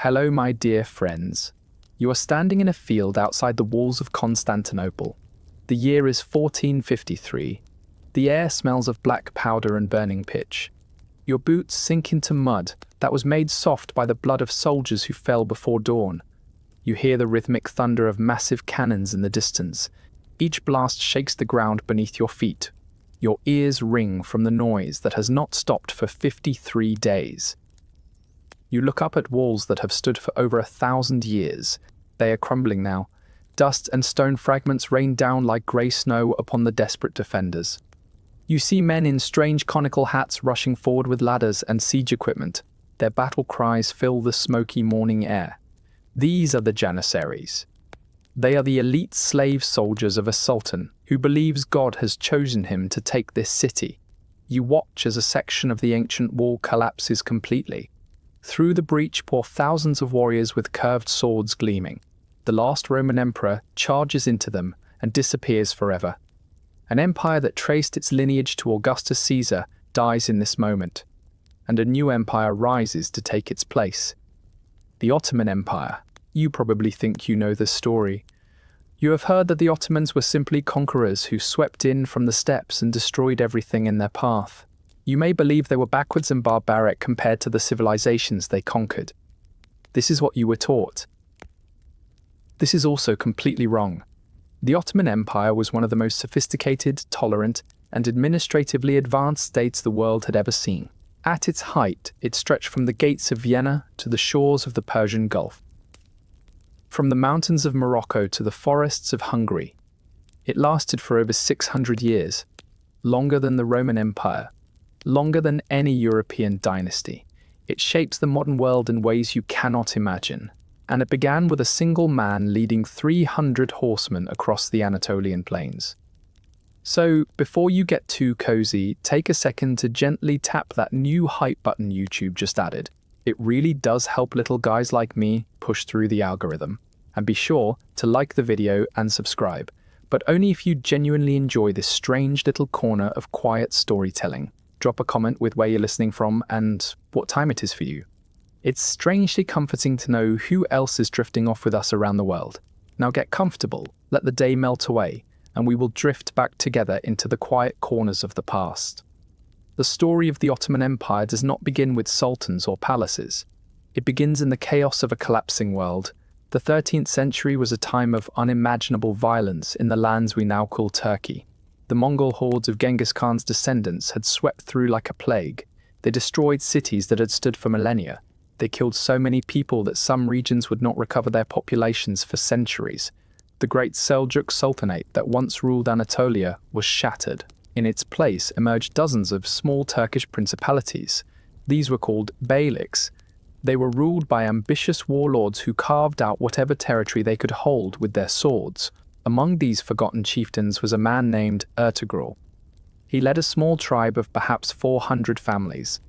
Hello, my dear friends. You are standing in a field outside the walls of Constantinople. The year is 1453. The air smells of black powder and burning pitch. Your boots sink into mud that was made soft by the blood of soldiers who fell before dawn. You hear the rhythmic thunder of massive cannons in the distance. Each blast shakes the ground beneath your feet. Your ears ring from the noise that has not stopped for 53 days. You look up at walls that have stood for over 1,000 years. They are crumbling now. Dust and stone fragments rain down like grey snow upon the desperate defenders. You see men in strange conical hats rushing forward with ladders and siege equipment. Their battle cries fill the smoky morning air. These are the Janissaries. They are the elite slave soldiers of a sultan who believes God has chosen him to take this city. You watch as a section of the ancient wall collapses completely. Through the breach pour thousands of warriors with curved swords gleaming. The last Roman emperor charges into them and disappears forever. An empire that traced its lineage to Augustus Caesar dies in this moment, and a new empire rises to take its place. The Ottoman Empire. You probably think you know this story. You have heard that the Ottomans were simply conquerors who swept in from the steppes and destroyed everything in their path. You may believe they were backwards and barbaric compared to the civilizations they conquered. This is what you were taught. This is also completely wrong. The Ottoman Empire was one of the most sophisticated, tolerant, and administratively advanced states the world had ever seen. At its height, it stretched from the gates of Vienna to the shores of the Persian Gulf. From the mountains of Morocco to the forests of Hungary. It lasted for over 600 years, longer than the Roman Empire, longer than any European dynasty. It shapes the modern world in ways you cannot imagine. And it began with a single man leading 300 horsemen across the Anatolian plains. So, before you get too cozy, take a second to gently tap that new hype button YouTube just added. It really does help little guys like me push through the algorithm. And be sure to like the video and subscribe, but only if you genuinely enjoy this strange little corner of quiet storytelling. Drop a comment with where you're listening from and what time it is for you. It's strangely comforting to know who else is drifting off with us around the world. Now get comfortable, let the day melt away, and we will drift back together into the quiet corners of the past. The story of the Ottoman Empire does not begin with sultans or palaces. It begins in the chaos of a collapsing world. The 13th century was a time of unimaginable violence in the lands we now call Turkey. The Mongol hordes of Genghis Khan's descendants had swept through like a plague. They destroyed cities that had stood for millennia. They killed so many people that some regions would not recover their populations for centuries. The great Seljuk Sultanate that once ruled Anatolia was shattered. In its place emerged dozens of small Turkish principalities. These were called beyliks. They were ruled by ambitious warlords who carved out whatever territory they could hold with their swords. Among these forgotten chieftains was a man named Ertugrul. He led a small tribe of perhaps 400 families.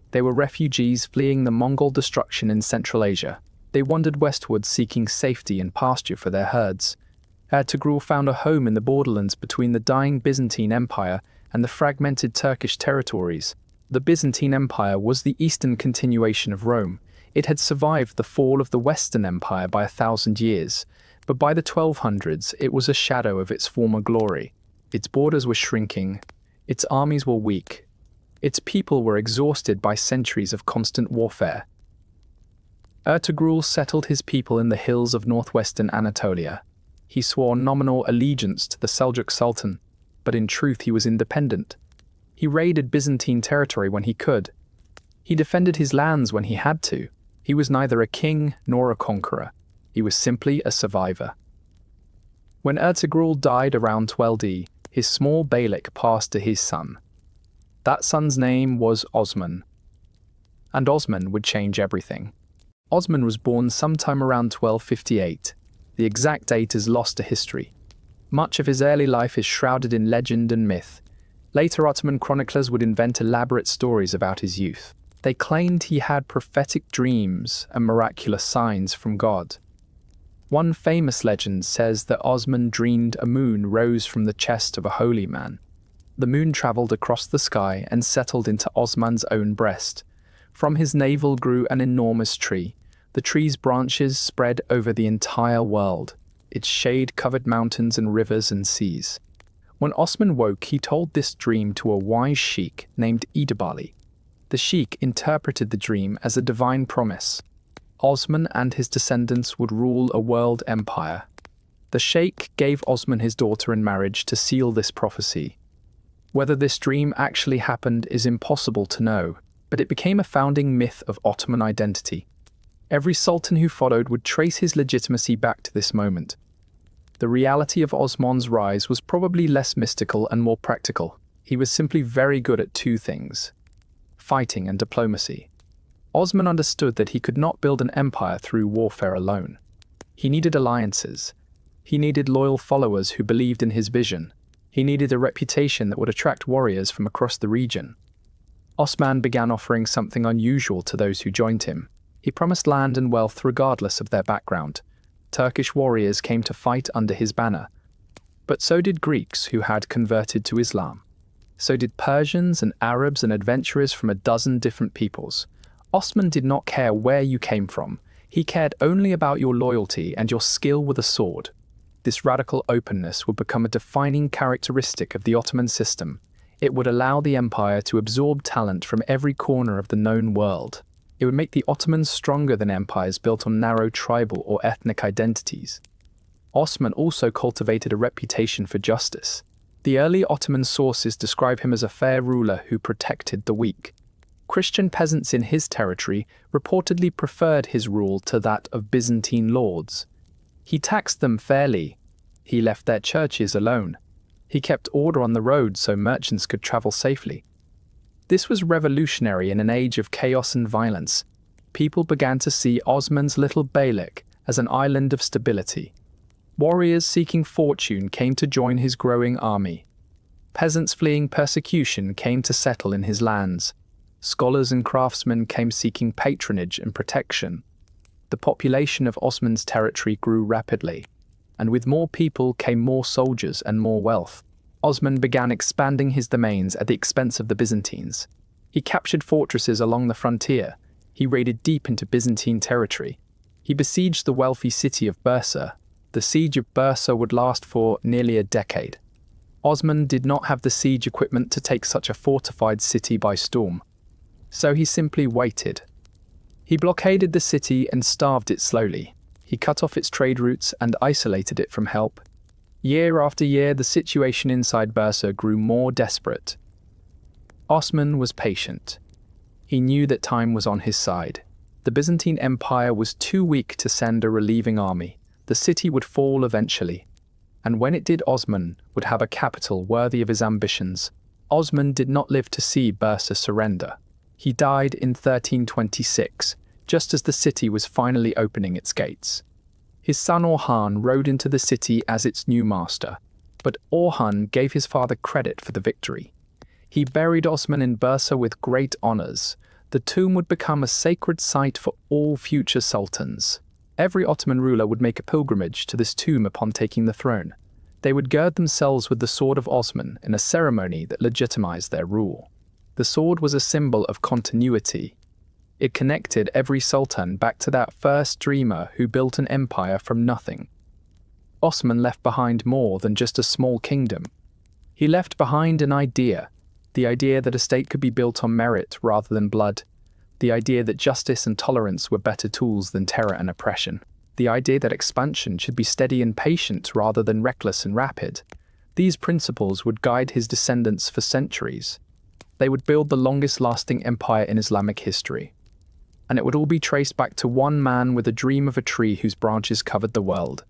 They were refugees fleeing the Mongol destruction in Central Asia. They wandered westward seeking safety and pasture for their herds. Ertugrul found a home in the borderlands between the dying Byzantine Empire and the fragmented Turkish territories. The Byzantine Empire was the eastern continuation of Rome. It had survived the fall of the Western Empire by 1,000 years, but by the 1200s it was a shadow of its former glory. Its borders were shrinking. Its armies were weak. Its people were exhausted by centuries of constant warfare. Ertugrul settled his people in the hills of northwestern Anatolia. He swore nominal allegiance to the Seljuk Sultan, but in truth he was independent. He raided Byzantine territory when he could. He defended his lands when he had to. He was neither a king nor a conqueror. He was simply a survivor. When Ertugrul died around 12D, his small beylik passed to his son. That son's name was Osman. And Osman would change everything. Osman was born sometime around 1258. The exact date is lost to history. Much of his early life is shrouded in legend and myth. Later Ottoman chroniclers would invent elaborate stories about his youth. They claimed he had prophetic dreams and miraculous signs from God. One famous legend says that Osman dreamed a moon rose from the chest of a holy man. The moon travelled across the sky and settled into Osman's own breast. From his navel grew an enormous tree. The tree's branches spread over the entire world. Its shade covered mountains and rivers and seas. When Osman woke, he told this dream to a wise sheikh named Idabali. The sheikh interpreted the dream as a divine promise. Osman and his descendants would rule a world empire. The sheikh gave Osman his daughter in marriage to seal this prophecy. Whether this dream actually happened is impossible to know, but it became a founding myth of Ottoman identity. Every sultan who followed would trace his legitimacy back to this moment. The reality of Osman's rise was probably less mystical and more practical. He was simply very good at two things: fighting and diplomacy. Osman understood that he could not build an empire through warfare alone. He needed alliances. He needed loyal followers who believed in his vision. He needed a reputation that would attract warriors from across the region. Osman began offering something unusual to those who joined him. He promised land and wealth regardless of their background. Turkish warriors came to fight under his banner. But so did Greeks who had converted to Islam. So did Persians and Arabs and adventurers from a dozen different peoples. Osman did not care where you came from. He cared only about your loyalty and your skill with a sword. This radical openness would become a defining characteristic of the Ottoman system. It would allow the empire to absorb talent from every corner of the known world. It would make the Ottomans stronger than empires built on narrow tribal or ethnic identities. Osman also cultivated a reputation for justice. The early Ottoman sources describe him as a fair ruler who protected the weak. Christian peasants in his territory reportedly preferred his rule to that of Byzantine lords. He taxed them fairly. He left their churches alone. He kept order on the roads so merchants could travel safely. This was revolutionary in an age of chaos and violence. People began to see Osman's little Beylik as an island of stability. Warriors seeking fortune came to join his growing army. Peasants fleeing persecution came to settle in his lands. Scholars and craftsmen came seeking patronage and protection. The population of Osman's territory grew rapidly, and with more people came more soldiers and more wealth. Osman began expanding his domains at the expense of the Byzantines. He captured fortresses along the frontier. He raided deep into Byzantine territory. He besieged the wealthy city of Bursa. The siege of Bursa would last for nearly a decade. Osman did not have the siege equipment to take such a fortified city by storm. So he simply waited. He blockaded the city and starved it slowly. He cut off its trade routes and isolated it from help. Year after year, the situation inside Bursa grew more desperate. Osman was patient. He knew that time was on his side. The Byzantine Empire was too weak to send a relieving army. The city would fall eventually. And when it did, Osman would have a capital worthy of his ambitions. Osman did not live to see Bursa surrender. He died in 1326, just as the city was finally opening its gates. His son Orhan rode into the city as its new master, but Orhan gave his father credit for the victory. He buried Osman in Bursa with great honors. The tomb would become a sacred site for all future sultans. Every Ottoman ruler would make a pilgrimage to this tomb upon taking the throne. They would gird themselves with the sword of Osman in a ceremony that legitimized their rule. The sword was a symbol of continuity. It connected every sultan back to that first dreamer who built an empire from nothing. Osman left behind more than just a small kingdom. He left behind an idea, the idea that a state could be built on merit rather than blood, the idea that justice and tolerance were better tools than terror and oppression, the idea that expansion should be steady and patient rather than reckless and rapid. These principles would guide his descendants for centuries. They would build the longest-lasting empire in Islamic history. And it would all be traced back to one man with a dream of a tree whose branches covered the world.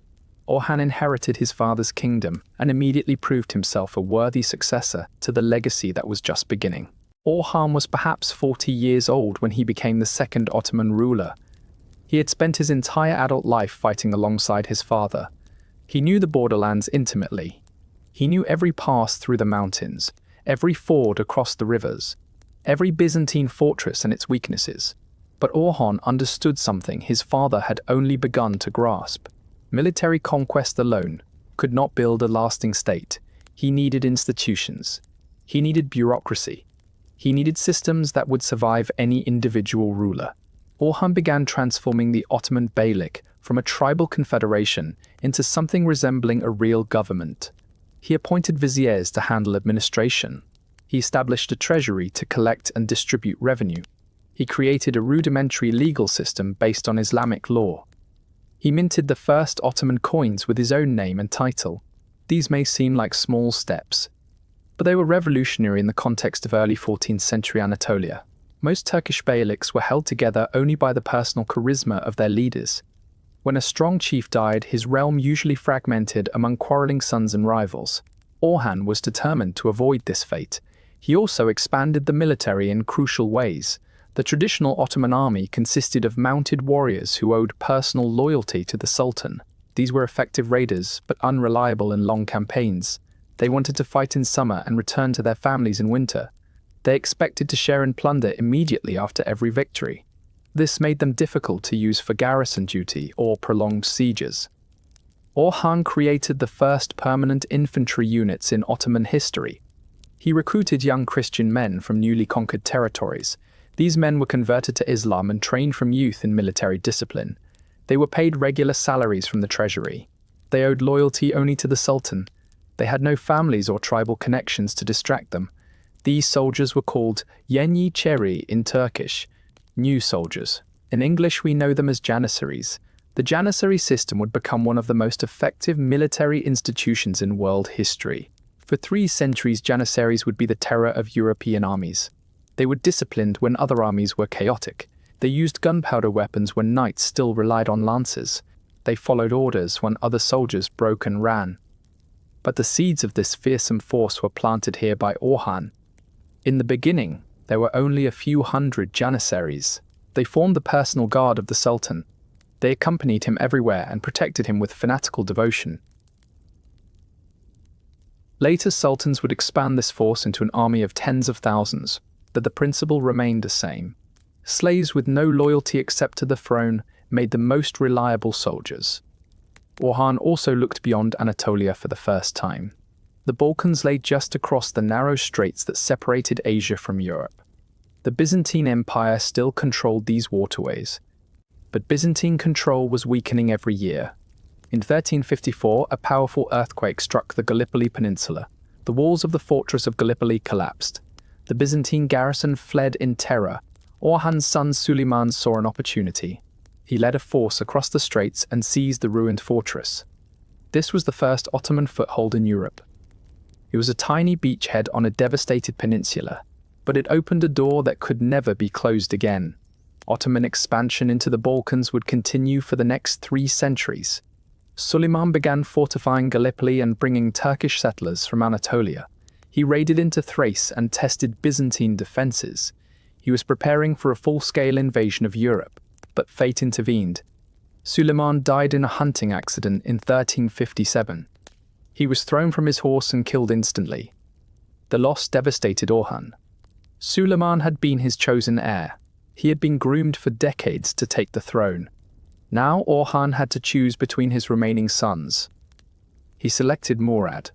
Orhan inherited his father's kingdom and immediately proved himself a worthy successor to the legacy that was just beginning. Orhan was perhaps 40 years old when he became the second Ottoman ruler. He had spent his entire adult life fighting alongside his father. He knew the borderlands intimately. He knew every pass through the mountains, every ford across the rivers, every Byzantine fortress and its weaknesses. But Orhan understood something his father had only begun to grasp. Military conquest alone could not build a lasting state. He needed institutions. He needed bureaucracy. He needed systems that would survive any individual ruler. Orhan began transforming the Ottoman Beylik from a tribal confederation into something resembling a real government. He appointed viziers to handle administration. He established a treasury to collect and distribute revenue. He created a rudimentary legal system based on Islamic law. He minted the first Ottoman coins with his own name and title. These may seem like small steps, but they were revolutionary in the context of early 14th century Anatolia. Most Turkish beyliks were held together only by the personal charisma of their leaders. When a strong chief died, his realm usually fragmented among quarreling sons and rivals. Orhan was determined to avoid this fate. He also expanded the military in crucial ways. The traditional Ottoman army consisted of mounted warriors who owed personal loyalty to the Sultan. These were effective raiders, but unreliable in long campaigns. They wanted to fight in summer and return to their families in winter. They expected to share in plunder immediately after every victory. This made them difficult to use for garrison duty or prolonged sieges. Orhan created the first permanent infantry units in Ottoman history. He recruited young Christian men from newly conquered territories. These men were converted to Islam and trained from youth in military discipline. They were paid regular salaries from the treasury. They owed loyalty only to the Sultan. They had no families or tribal connections to distract them. These soldiers were called Yeni Cheri in Turkish, new soldiers. In English, we know them as Janissaries. The Janissary system would become one of the most effective military institutions in world history. For 3 centuries, Janissaries would be the terror of European armies. They were disciplined when other armies were chaotic. They used gunpowder weapons when knights still relied on lances. They followed orders when other soldiers broke and ran. But the seeds of this fearsome force were planted here by Orhan. In the beginning, there were only a few hundred Janissaries. They formed the personal guard of the Sultan. They accompanied him everywhere and protected him with fanatical devotion. Later sultans would expand this force into an army of tens of thousands, but the principle remained the same. Slaves with no loyalty except to the throne made the most reliable soldiers. Orhan also looked beyond Anatolia for the first time. The Balkans lay just across the narrow straits that separated Asia from Europe. The Byzantine Empire still controlled these waterways, but Byzantine control was weakening every year. In 1354, a powerful earthquake struck the Gallipoli Peninsula. The walls of the fortress of Gallipoli collapsed. The Byzantine garrison fled in terror. Orhan's son Suleiman saw an opportunity. He led a force across the straits and seized the ruined fortress. This was the first Ottoman foothold in Europe. It was a tiny beachhead on a devastated peninsula, but it opened a door that could never be closed again. Ottoman expansion into the Balkans would continue for the next 3 centuries. Suleiman began fortifying Gallipoli and bringing Turkish settlers from Anatolia. He raided into Thrace and tested Byzantine defenses. He was preparing for a full-scale invasion of Europe, but fate intervened. Suleiman died in a hunting accident in 1357. He was thrown from his horse and killed instantly. The loss devastated Orhan. Suleiman had been his chosen heir. He had been groomed for decades to take the throne. Now Orhan had to choose between his remaining sons. He selected Murad.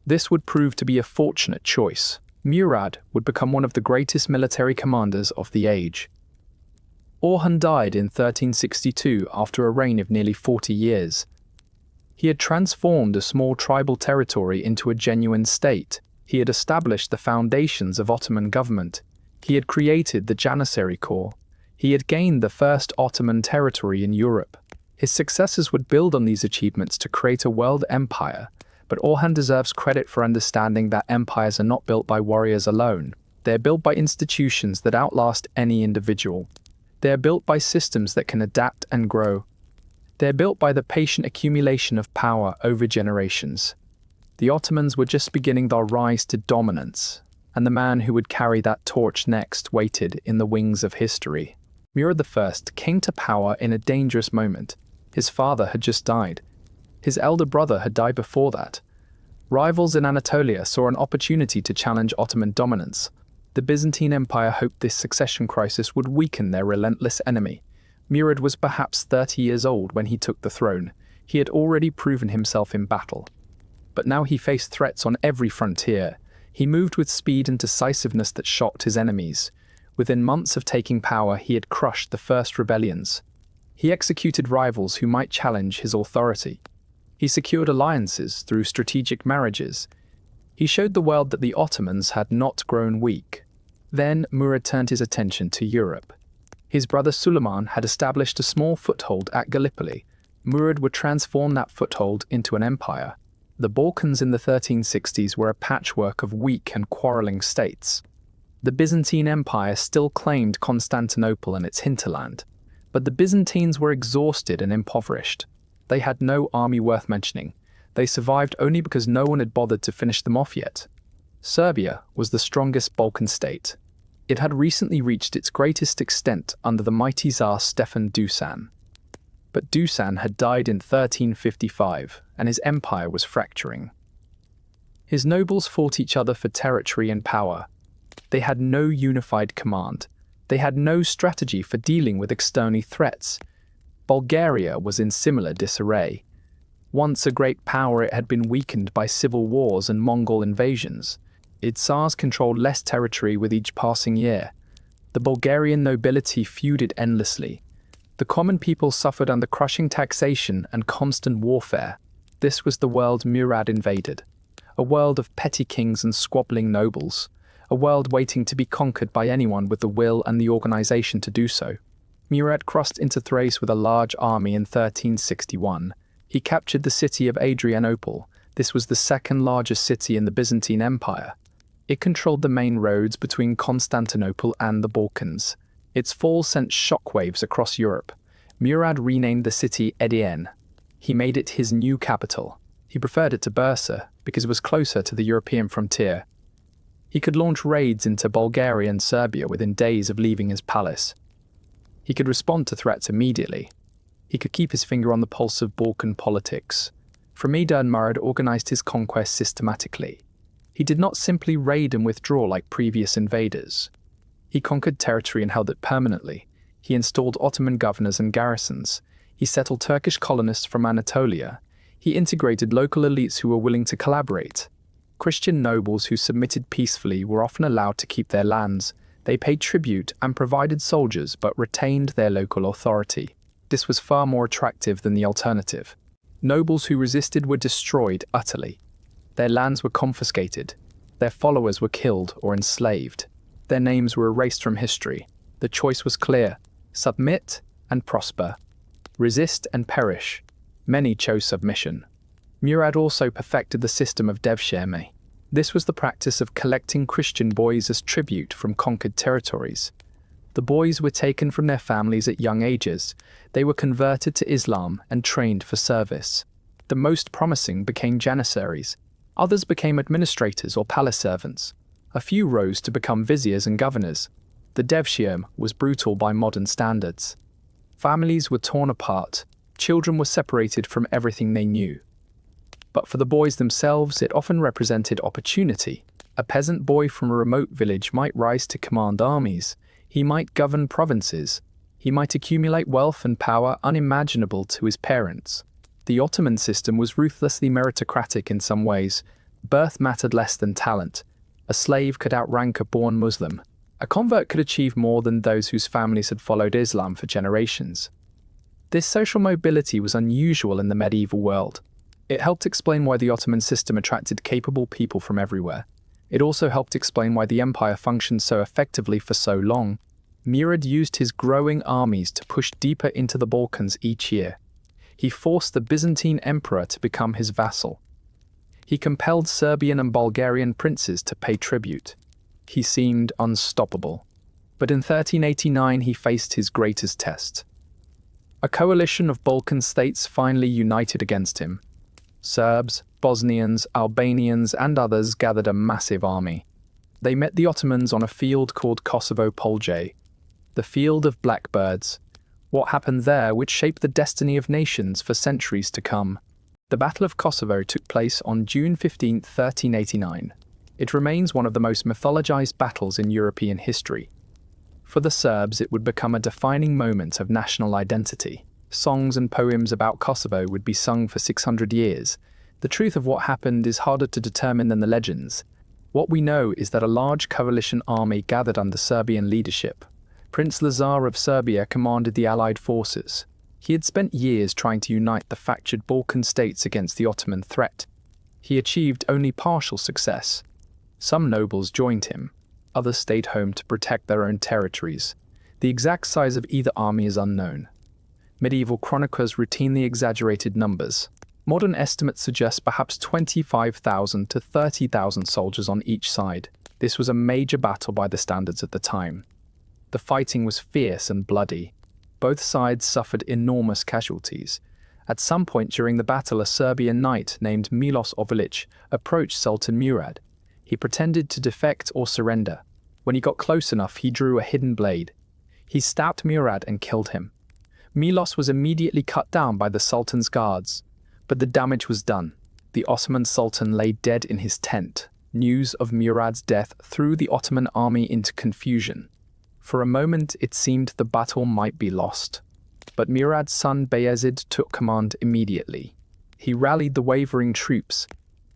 This would prove to be a fortunate choice. Murad would become one of the greatest military commanders of the age. Orhan died in 1362 after a reign of nearly 40 years. He had transformed a small tribal territory into a genuine state. He had established the foundations of Ottoman government. He had created the Janissary Corps. He had gained the first Ottoman territory in Europe. His successors would build on these achievements to create a world empire, but Orhan deserves credit for understanding that empires are not built by warriors alone. They are built by institutions that outlast any individual. They are built by systems that can adapt and grow. They are built by the patient accumulation of power over generations. The Ottomans were just beginning their rise to dominance, and the man who would carry that torch next waited in the wings of history. Murad I came to power in a dangerous moment. His father had just died. His elder brother had died before that. Rivals in Anatolia saw an opportunity to challenge Ottoman dominance. The Byzantine Empire hoped this succession crisis would weaken their relentless enemy. Murad was perhaps 30 years old when he took the throne. He had already proven himself in battle. But now he faced threats on every frontier. He moved with speed and decisiveness that shocked his enemies. Within months of taking power, he had crushed the first rebellions. He executed rivals who might challenge his authority. He secured alliances through strategic marriages. He showed the world that the Ottomans had not grown weak. Then Murad turned his attention to Europe. His brother Suleiman had established a small foothold at Gallipoli. Murad would transform that foothold into an empire. The Balkans in the 1360s were a patchwork of weak and quarreling states. The Byzantine Empire still claimed Constantinople and its hinterland, but the Byzantines were exhausted and impoverished. They had no army worth mentioning. They survived only because no one had bothered to finish them off yet. Serbia was the strongest Balkan state. It had recently reached its greatest extent under the mighty Tsar Stefan Dusan. But Dusan had died in 1355, and his empire was fracturing. His nobles fought each other for territory and power. They had no unified command. They had no strategy for dealing with external threats. Bulgaria was in similar disarray. Once a great power, it had been weakened by civil wars and Mongol invasions. Its Tsars controlled less territory with each passing year. The Bulgarian nobility feuded endlessly. The common people suffered under crushing taxation and constant warfare. This was the world Murad invaded. A world of petty kings and squabbling nobles. A world waiting to be conquered by anyone with the will and the organization to do so. Murad crossed into Thrace with a large army in 1361. He captured the city of Adrianople. This was the second largest city in the Byzantine Empire. It controlled the main roads between Constantinople and the Balkans. Its fall sent shockwaves across Europe. Murad renamed the city Edirne. He made it his new capital. He preferred it to Bursa because it was closer to the European frontier. He could launch raids into Bulgaria and Serbia within days of leaving his palace. He could respond to threats immediately. He could keep his finger on the pulse of Balkan politics. From Edirne, Murad organized his conquest systematically. He did not simply raid and withdraw like previous invaders. He conquered territory and held it permanently. He installed Ottoman governors and garrisons. He settled Turkish colonists from Anatolia. He integrated local elites who were willing to collaborate. Christian nobles who submitted peacefully were often allowed to keep their lands. They paid tribute and provided soldiers but retained their local authority. This was far more attractive than the alternative. Nobles who resisted were destroyed utterly. Their lands were confiscated. Their followers were killed or enslaved. Their names were erased from history. The choice was clear: submit and prosper. Resist and perish. Many chose submission. Murad also perfected the system of devshirme. This was the practice of collecting Christian boys as tribute from conquered territories. The boys were taken from their families at young ages. They were converted to Islam and trained for service. The most promising became janissaries. Others became administrators or palace servants. A few rose to become viziers and governors. The devshirme was brutal by modern standards. Families were torn apart. Children were separated from everything they knew. But for the boys themselves, it often represented opportunity. A peasant boy from a remote village might rise to command armies. He might govern provinces. He might accumulate wealth and power unimaginable to his parents. The Ottoman system was ruthlessly meritocratic in some ways. Birth mattered less than talent. A slave could outrank a born Muslim. A convert could achieve more than those whose families had followed Islam for generations. This social mobility was unusual in the medieval world. It helped explain why the Ottoman system attracted capable people from everywhere. It also helped explain why the empire functioned so effectively for so long. Murad used his growing armies to push deeper into the Balkans each year. He forced the Byzantine emperor to become his vassal. He compelled Serbian and Bulgarian princes to pay tribute. He seemed unstoppable. But in 1389 he faced his greatest test. A coalition of Balkan states finally united against him. Serbs, Bosnians, Albanians, and others gathered a massive army. They met the Ottomans on a field called Kosovo Polje, the field of blackbirds. What happened there would shape the destiny of nations for centuries to come. The Battle of Kosovo took place on June 15, 1389. It remains one of the most mythologized battles in European history. For the Serbs, it would become a defining moment of national identity. Songs and poems about Kosovo would be sung for 600 years. The truth of what happened is harder to determine than the legends. What we know is that a large coalition army gathered under Serbian leadership. Prince Lazar of Serbia commanded the Allied forces. He had spent years trying to unite the fractured Balkan states against the Ottoman threat. He achieved only partial success. Some nobles joined him. Others stayed home to protect their own territories. The exact size of either army is unknown. Medieval chroniclers routinely exaggerated numbers. Modern estimates suggest perhaps 25,000 to 30,000 soldiers on each side. This was a major battle by the standards at the time. The fighting was fierce and bloody. Both sides suffered enormous casualties. At some point during the battle, a Serbian knight named Milos Ovilic approached Sultan Murad. He pretended to defect or surrender. When he got close enough, he drew a hidden blade. He stabbed Murad and killed him. Milos was immediately cut down by the Sultan's guards. But the damage was done. The Ottoman Sultan lay dead in his tent. News of Murad's death threw the Ottoman army into confusion. For a moment, it seemed the battle might be lost. But Murad's son Bayezid took command immediately. He rallied the wavering troops.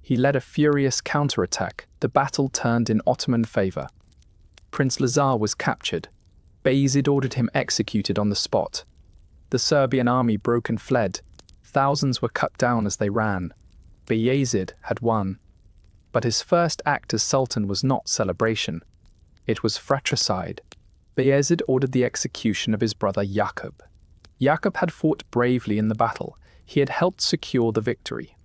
He led a furious counterattack. The battle turned in Ottoman favor. Prince Lazar was captured. Bayezid ordered him executed on the spot. The Serbian army broke and fled. Thousands were cut down as they ran. Bayezid had won. But his first act as Sultan was not celebration. It was fratricide. Bayezid ordered the execution of his brother Jakub. Jakub had fought bravely in the battle. He had helped secure the victory.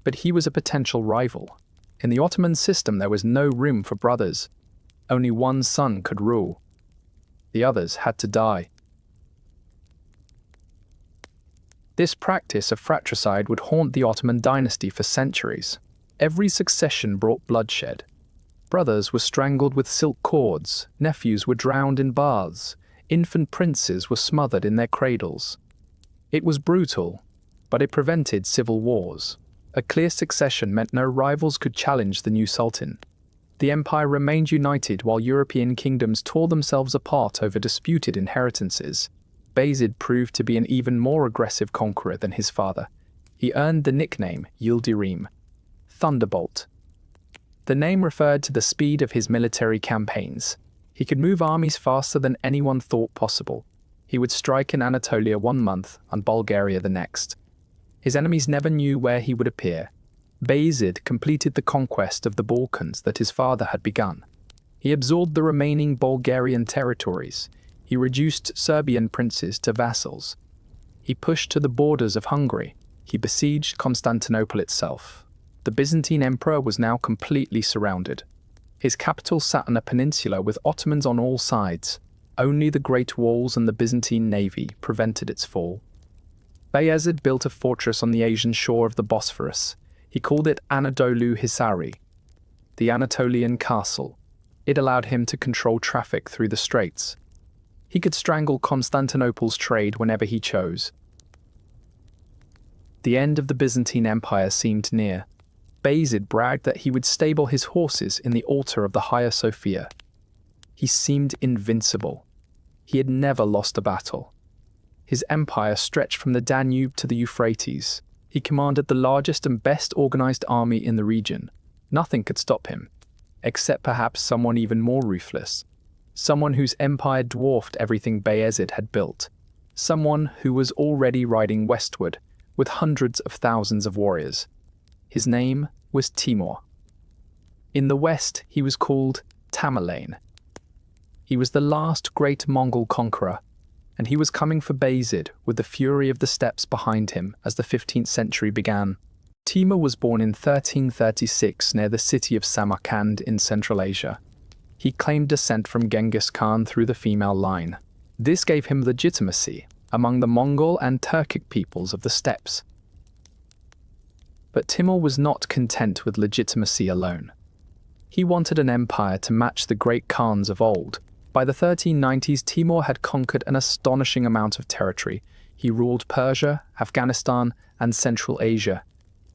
But he was a potential rival. In the Ottoman system, there was no room for brothers. Only one son could rule. The others had to die. This practice of fratricide would haunt the Ottoman dynasty for centuries. Every succession brought bloodshed. Brothers were strangled with silk cords, nephews were drowned in baths, infant princes were smothered in their cradles. It was brutal, but it prevented civil wars. A clear succession meant no rivals could challenge the new sultan. The empire remained united while European kingdoms tore themselves apart over disputed inheritances. Bayezid proved to be an even more aggressive conqueror than his father. He earned the nickname Yildirim, Thunderbolt. The name referred to the speed of his military campaigns. He could move armies faster than anyone thought possible. He would strike in Anatolia 1 month and Bulgaria the next. His enemies never knew where he would appear. Bayezid completed the conquest of the Balkans that his father had begun. He absorbed the remaining Bulgarian territories. He reduced Serbian princes to vassals. He pushed to the borders of Hungary. He besieged Constantinople itself. The Byzantine emperor was now completely surrounded. His capital sat on a peninsula with Ottomans on all sides. Only the Great Walls and the Byzantine navy prevented its fall. Bayezid built a fortress on the Asian shore of the Bosphorus. He called it Anadolu Hisari, the Anatolian castle. It allowed him to control traffic through the straits. He could strangle Constantinople's trade whenever he chose. The end of the Byzantine Empire seemed near. Bayezid bragged that he would stable his horses in the altar of the Hagia Sophia. He seemed invincible. He had never lost a battle. His empire stretched from the Danube to the Euphrates. He commanded the largest and best organized army in the region. Nothing could stop him, except perhaps someone even more ruthless. Someone whose empire dwarfed everything Bayezid had built. Someone who was already riding westward with hundreds of thousands of warriors. His name was Timur. In the west, he was called Tamerlane. He was the last great Mongol conqueror, and he was coming for Bayezid with the fury of the steppes behind him as the 15th century began. Timur was born in 1336 near the city of Samarkand in Central Asia. He claimed descent from Genghis Khan through the female line. This gave him legitimacy among the Mongol and Turkic peoples of the steppes. But Timur was not content with legitimacy alone. He wanted an empire to match the great Khans of old. By the 1390s, Timur had conquered an astonishing amount of territory. He ruled Persia, Afghanistan, and Central Asia.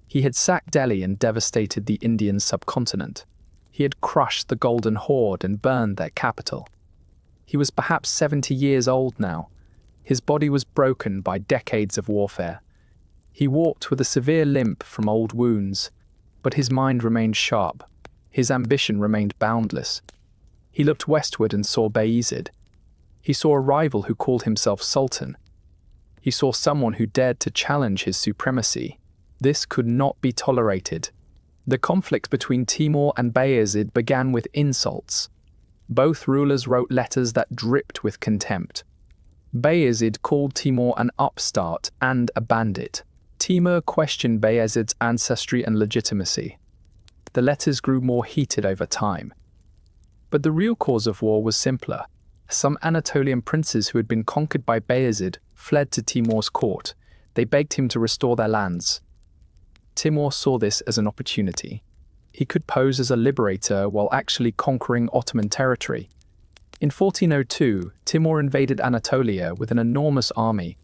He had sacked Delhi and devastated the Indian subcontinent. He had crushed the Golden Horde and burned their capital. He was perhaps 70 years old now. His body was broken by decades of warfare. He walked with a severe limp from old wounds, but his mind remained sharp. His ambition remained boundless. He looked westward and saw Bayezid. He saw a rival who called himself Sultan. He saw someone who dared to challenge his supremacy. This could not be tolerated. The conflict between Timur and Bayezid began with insults. Both rulers wrote letters that dripped with contempt. Bayezid called Timur an upstart and a bandit. Timur questioned Bayezid's ancestry and legitimacy. The letters grew more heated over time. But the real cause of war was simpler. Some Anatolian princes who had been conquered by Bayezid fled to Timur's court. They begged him to restore their lands. Timur saw this as an opportunity. He could pose as a liberator while actually conquering Ottoman territory. In 1402, Timur invaded Anatolia with an enormous army.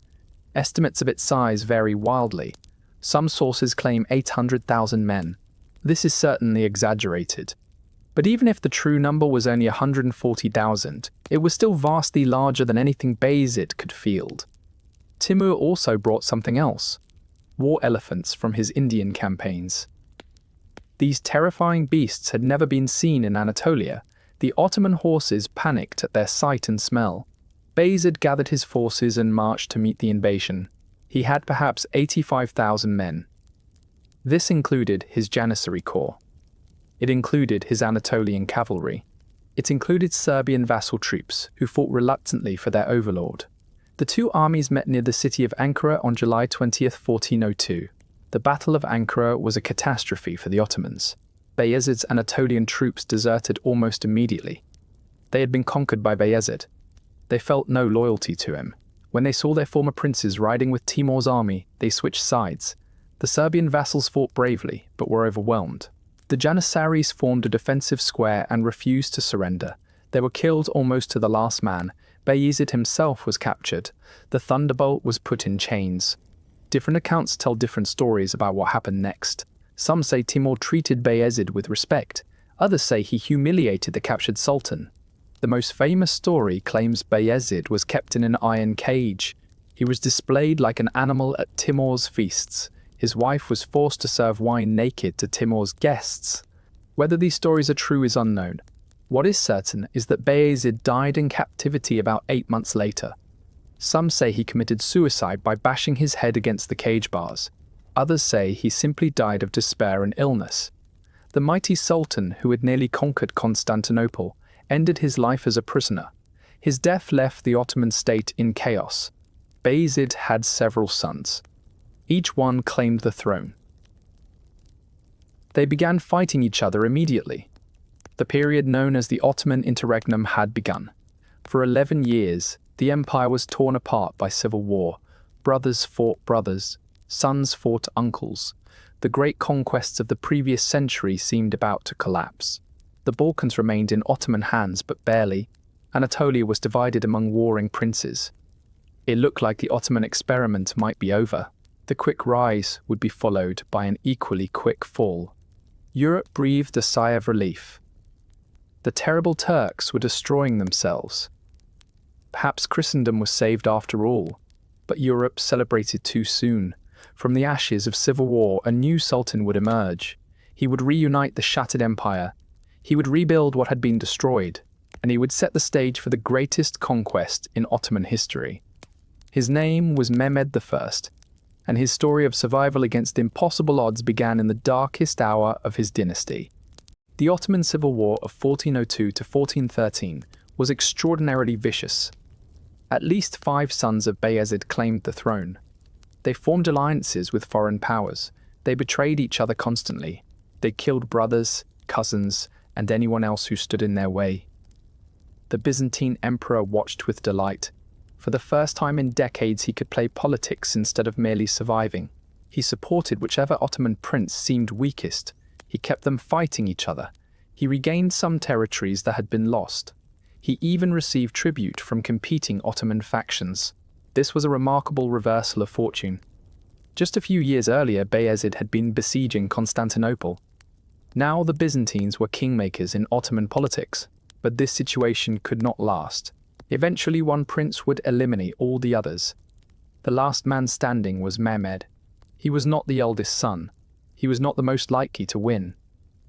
Estimates of its size vary wildly. Some sources claim 800,000 men. This is certainly exaggerated. But even if the true number was only 140,000, it was still vastly larger than anything Bayezid could field. Timur also brought something else: war elephants from his Indian campaigns. These terrifying beasts had never been seen in Anatolia. The Ottoman horses panicked at their sight and smell. Bayezid gathered his forces and marched to meet the invasion. He had perhaps 85,000 men. This included his Janissary Corps. It included his Anatolian cavalry. It included Serbian vassal troops who fought reluctantly for their overlord. The two armies met near the city of Ankara on July 20, 1402. The Battle of Ankara was a catastrophe for the Ottomans. Bayezid's Anatolian troops deserted almost immediately. They had been conquered by Bayezid. They felt no loyalty to him. When they saw their former princes riding with Timur's army, they switched sides. The Serbian vassals fought bravely, but were overwhelmed. The Janissaries formed a defensive square and refused to surrender. They were killed almost to the last man. Bayezid himself was captured. The Thunderbolt was put in chains. Different accounts tell different stories about what happened next. Some say Timur treated Bayezid with respect. Others say he humiliated the captured sultan. The most famous story claims Bayezid was kept in an iron cage. He was displayed like an animal at Timur's feasts. His wife was forced to serve wine naked to Timur's guests. Whether these stories are true is unknown. What is certain is that Bayezid died in captivity about 8 months later. Some say he committed suicide by bashing his head against the cage bars. Others say he simply died of despair and illness. The mighty sultan, who had nearly conquered Constantinople, ended his life as a prisoner. His death left the Ottoman state in chaos. Bayezid had several sons. Each one claimed the throne. They began fighting each other immediately. The period known as the Ottoman interregnum had begun. For 11 years, the empire was torn apart by civil war. Brothers fought brothers. Sons fought uncles. The great conquests of the previous century seemed about to collapse. The Balkans remained in Ottoman hands, but barely. Anatolia was divided among warring princes. It looked like the Ottoman experiment might be over. The quick rise would be followed by an equally quick fall. Europe breathed a sigh of relief. The terrible Turks were destroying themselves. Perhaps Christendom was saved after all, but Europe celebrated too soon. From the ashes of civil war, a new sultan would emerge. He would reunite the shattered empire. He would rebuild what had been destroyed, and he would set the stage for the greatest conquest in Ottoman history. His name was Mehmed I, and his story of survival against impossible odds began in the darkest hour of his dynasty. The Ottoman Civil War of 1402 to 1413 was extraordinarily vicious. At least 5 sons of Bayezid claimed the throne. They formed alliances with foreign powers. They betrayed each other constantly. They killed brothers, cousins, and anyone else who stood in their way. The Byzantine emperor watched with delight. For the first time in decades, he could play politics instead of merely surviving. He supported whichever Ottoman prince seemed weakest. He kept them fighting each other. He regained some territories that had been lost. He even received tribute from competing Ottoman factions. This was a remarkable reversal of fortune. Just a few years earlier, Bayezid had been besieging Constantinople. Now the Byzantines were kingmakers in Ottoman politics, but this situation could not last. Eventually, one prince would eliminate all the others. The last man standing was Mehmed. He was not the eldest son. He was not the most likely to win.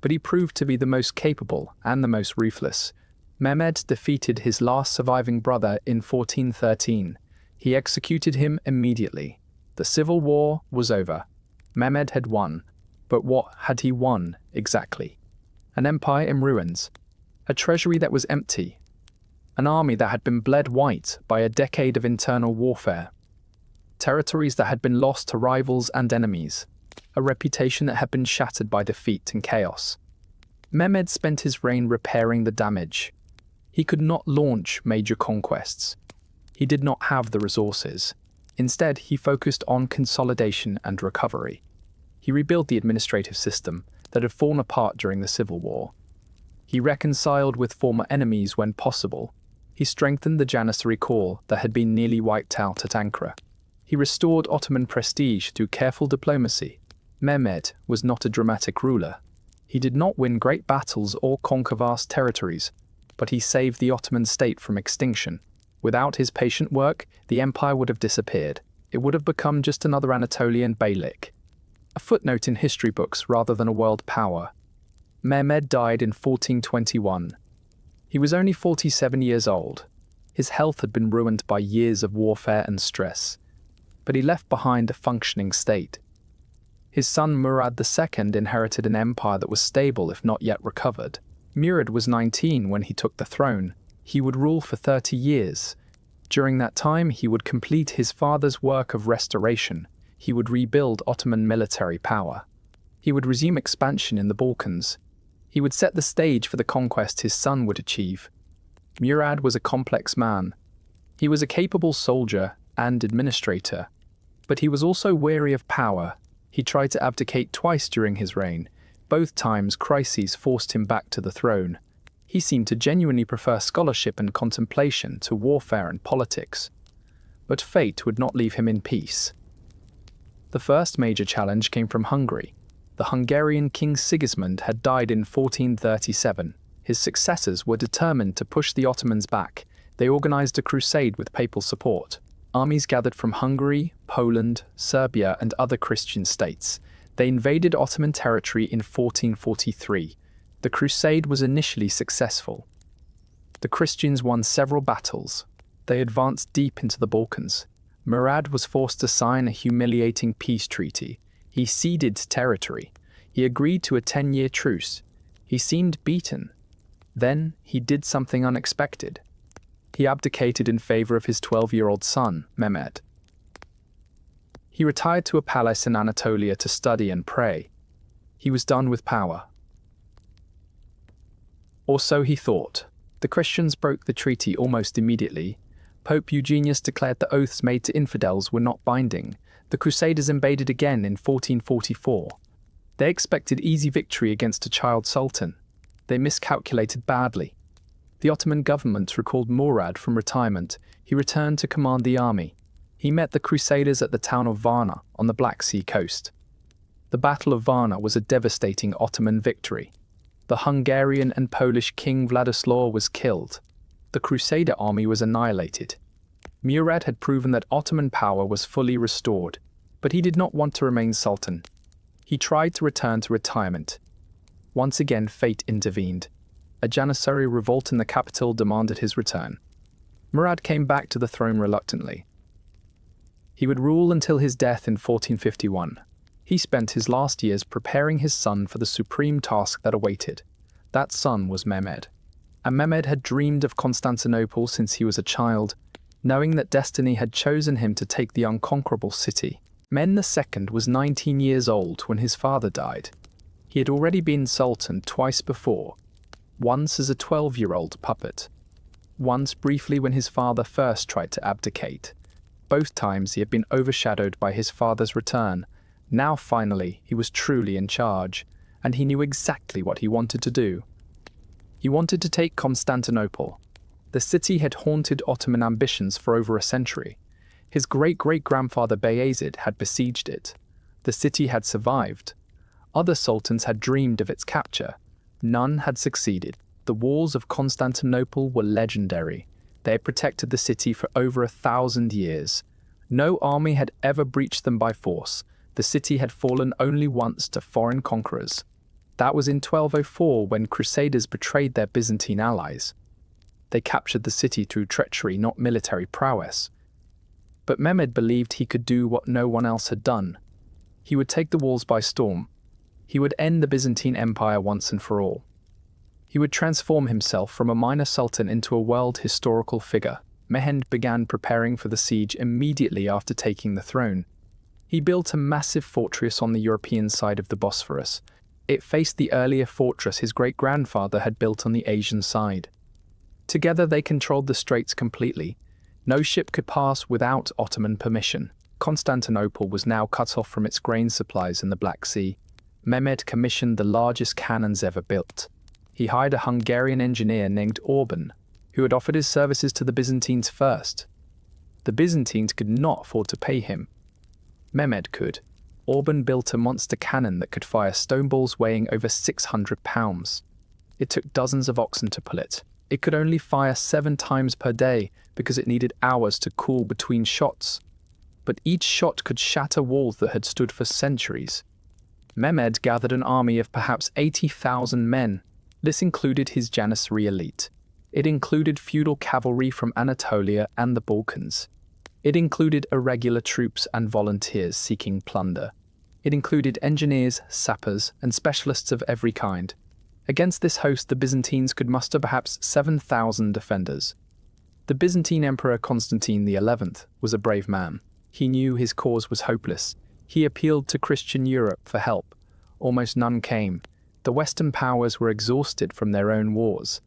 but he proved to be the most capable and the most ruthless. Mehmed defeated his last surviving brother in 1413. He executed him immediately. The civil war was over. Mehmed had won. But what had he won exactly? An empire in ruins, a treasury that was empty, an army that had been bled white by a decade of internal warfare, territories that had been lost to rivals and enemies, a reputation that had been shattered by defeat and chaos. Mehmed spent his reign repairing the damage. He could not launch major conquests. He did not have the resources. Instead, he focused on consolidation and recovery. He rebuilt the administrative system that had fallen apart during the civil war. He reconciled with former enemies when possible. He strengthened the Janissary core that had been nearly wiped out at Ankara. He restored Ottoman prestige through careful diplomacy. Mehmed was not a dramatic ruler. He did not win great battles or conquer vast territories, but he saved the Ottoman state from extinction. Without his patient work, the empire would have disappeared. It would have become just another Anatolian beylik, a footnote in history books rather than a world power. Mehmed died in 1421. He was only 47 years old. His health had been ruined by years of warfare and stress, but he left behind a functioning state. His son Murad II inherited an empire that was stable if not yet recovered. Murad was 19 when he took the throne. He would rule for 30 years. During that time, he would complete his father's work of restoration. He would rebuild Ottoman military power. He would resume expansion in the Balkans. He would set the stage for the conquest his son would achieve. Murad was a complex man. He was a capable soldier and administrator, but he was also weary of power. He tried to abdicate twice during his reign. Both times, crises forced him back to the throne. He seemed to genuinely prefer scholarship and contemplation to warfare and politics. But fate would not leave him in peace. The first major challenge came from Hungary. The Hungarian King Sigismund had died in 1437. His successors were determined to push the Ottomans back. They organized a crusade with papal support. Armies gathered from Hungary, Poland, Serbia, and other Christian states. They invaded Ottoman territory in 1443. The crusade was initially successful. The Christians won several battles. They advanced deep into the Balkans. Murad was forced to sign a humiliating peace treaty. He ceded territory. He agreed to a 10-year truce. He seemed beaten. Then he did something unexpected. He abdicated in favor of his 12-year-old son, Mehmed. He retired to a palace in Anatolia to study and pray. He was done with power. Or so he thought. The Christians broke the treaty almost immediately. Pope Eugenius declared the oaths made to infidels were not binding. The Crusaders invaded again in 1444. They expected easy victory against a child sultan. They miscalculated badly. The Ottoman government recalled Murad from retirement. He returned to command the army. He met the Crusaders at the town of Varna on the Black Sea coast. The Battle of Varna was a devastating Ottoman victory. The Hungarian and Polish King Vladislav was killed. The Crusader army was annihilated. Murad had proven that Ottoman power was fully restored, but he did not want to remain sultan. He tried to return to retirement. Once again, fate intervened. A Janissary revolt in the capital demanded his return. Murad came back to the throne reluctantly. He would rule until his death in 1451. He spent his last years preparing his son for the supreme task that awaited. That son was Mehmed. And Mehmed had dreamed of Constantinople since he was a child, knowing that destiny had chosen him to take the unconquerable city. Mehmed II was 19 years old when his father died. He had already been sultan twice before, once as a 12-year-old puppet, once briefly when his father first tried to abdicate. Both times he had been overshadowed by his father's return. Now finally he was truly in charge, and he knew exactly what he wanted to do. He wanted to take Constantinople. The city had haunted Ottoman ambitions for over a century. His great-great-grandfather Bayezid had besieged it. The city had survived. Other sultans had dreamed of its capture. None had succeeded. The walls of Constantinople were legendary. They had protected the city for over 1,000 years. No army had ever breached them by force. The city had fallen only once to foreign conquerors. That was in 1204 when Crusaders betrayed their Byzantine allies. They captured the city through treachery, not military prowess. But Mehmed believed he could do what no one else had done. He would take the walls by storm. He would end the Byzantine Empire once and for all. He would transform himself from a minor sultan into a world historical figure. Mehmed began preparing for the siege immediately after taking the throne. He built a massive fortress on the European side of the Bosphorus. It faced the earlier fortress his great-grandfather had built on the Asian side. Together they controlled the straits completely. No ship could pass without Ottoman permission. Constantinople was now cut off from its grain supplies in the Black Sea. Mehmed commissioned the largest cannons ever built. He hired a Hungarian engineer named Osman, who had offered his services to the Byzantines first. The Byzantines could not afford to pay him. Mehmed could. Osman built a monster cannon that could fire stone balls weighing over 600 pounds. It took dozens of oxen to pull it. It could only fire 7 times per day because it needed hours to cool between shots. But each shot could shatter walls that had stood for centuries. Mehmed gathered an army of perhaps 80,000 men. This included his Janissary elite. It included feudal cavalry from Anatolia and the Balkans. It included irregular troops and volunteers seeking plunder. It included engineers, sappers, and specialists of every kind. Against this host, the Byzantines could muster perhaps 7,000 defenders. The Byzantine Emperor Constantine XI was a brave man. He knew his cause was hopeless. He appealed to Christian Europe for help. Almost none came. The Western powers were exhausted from their own wars.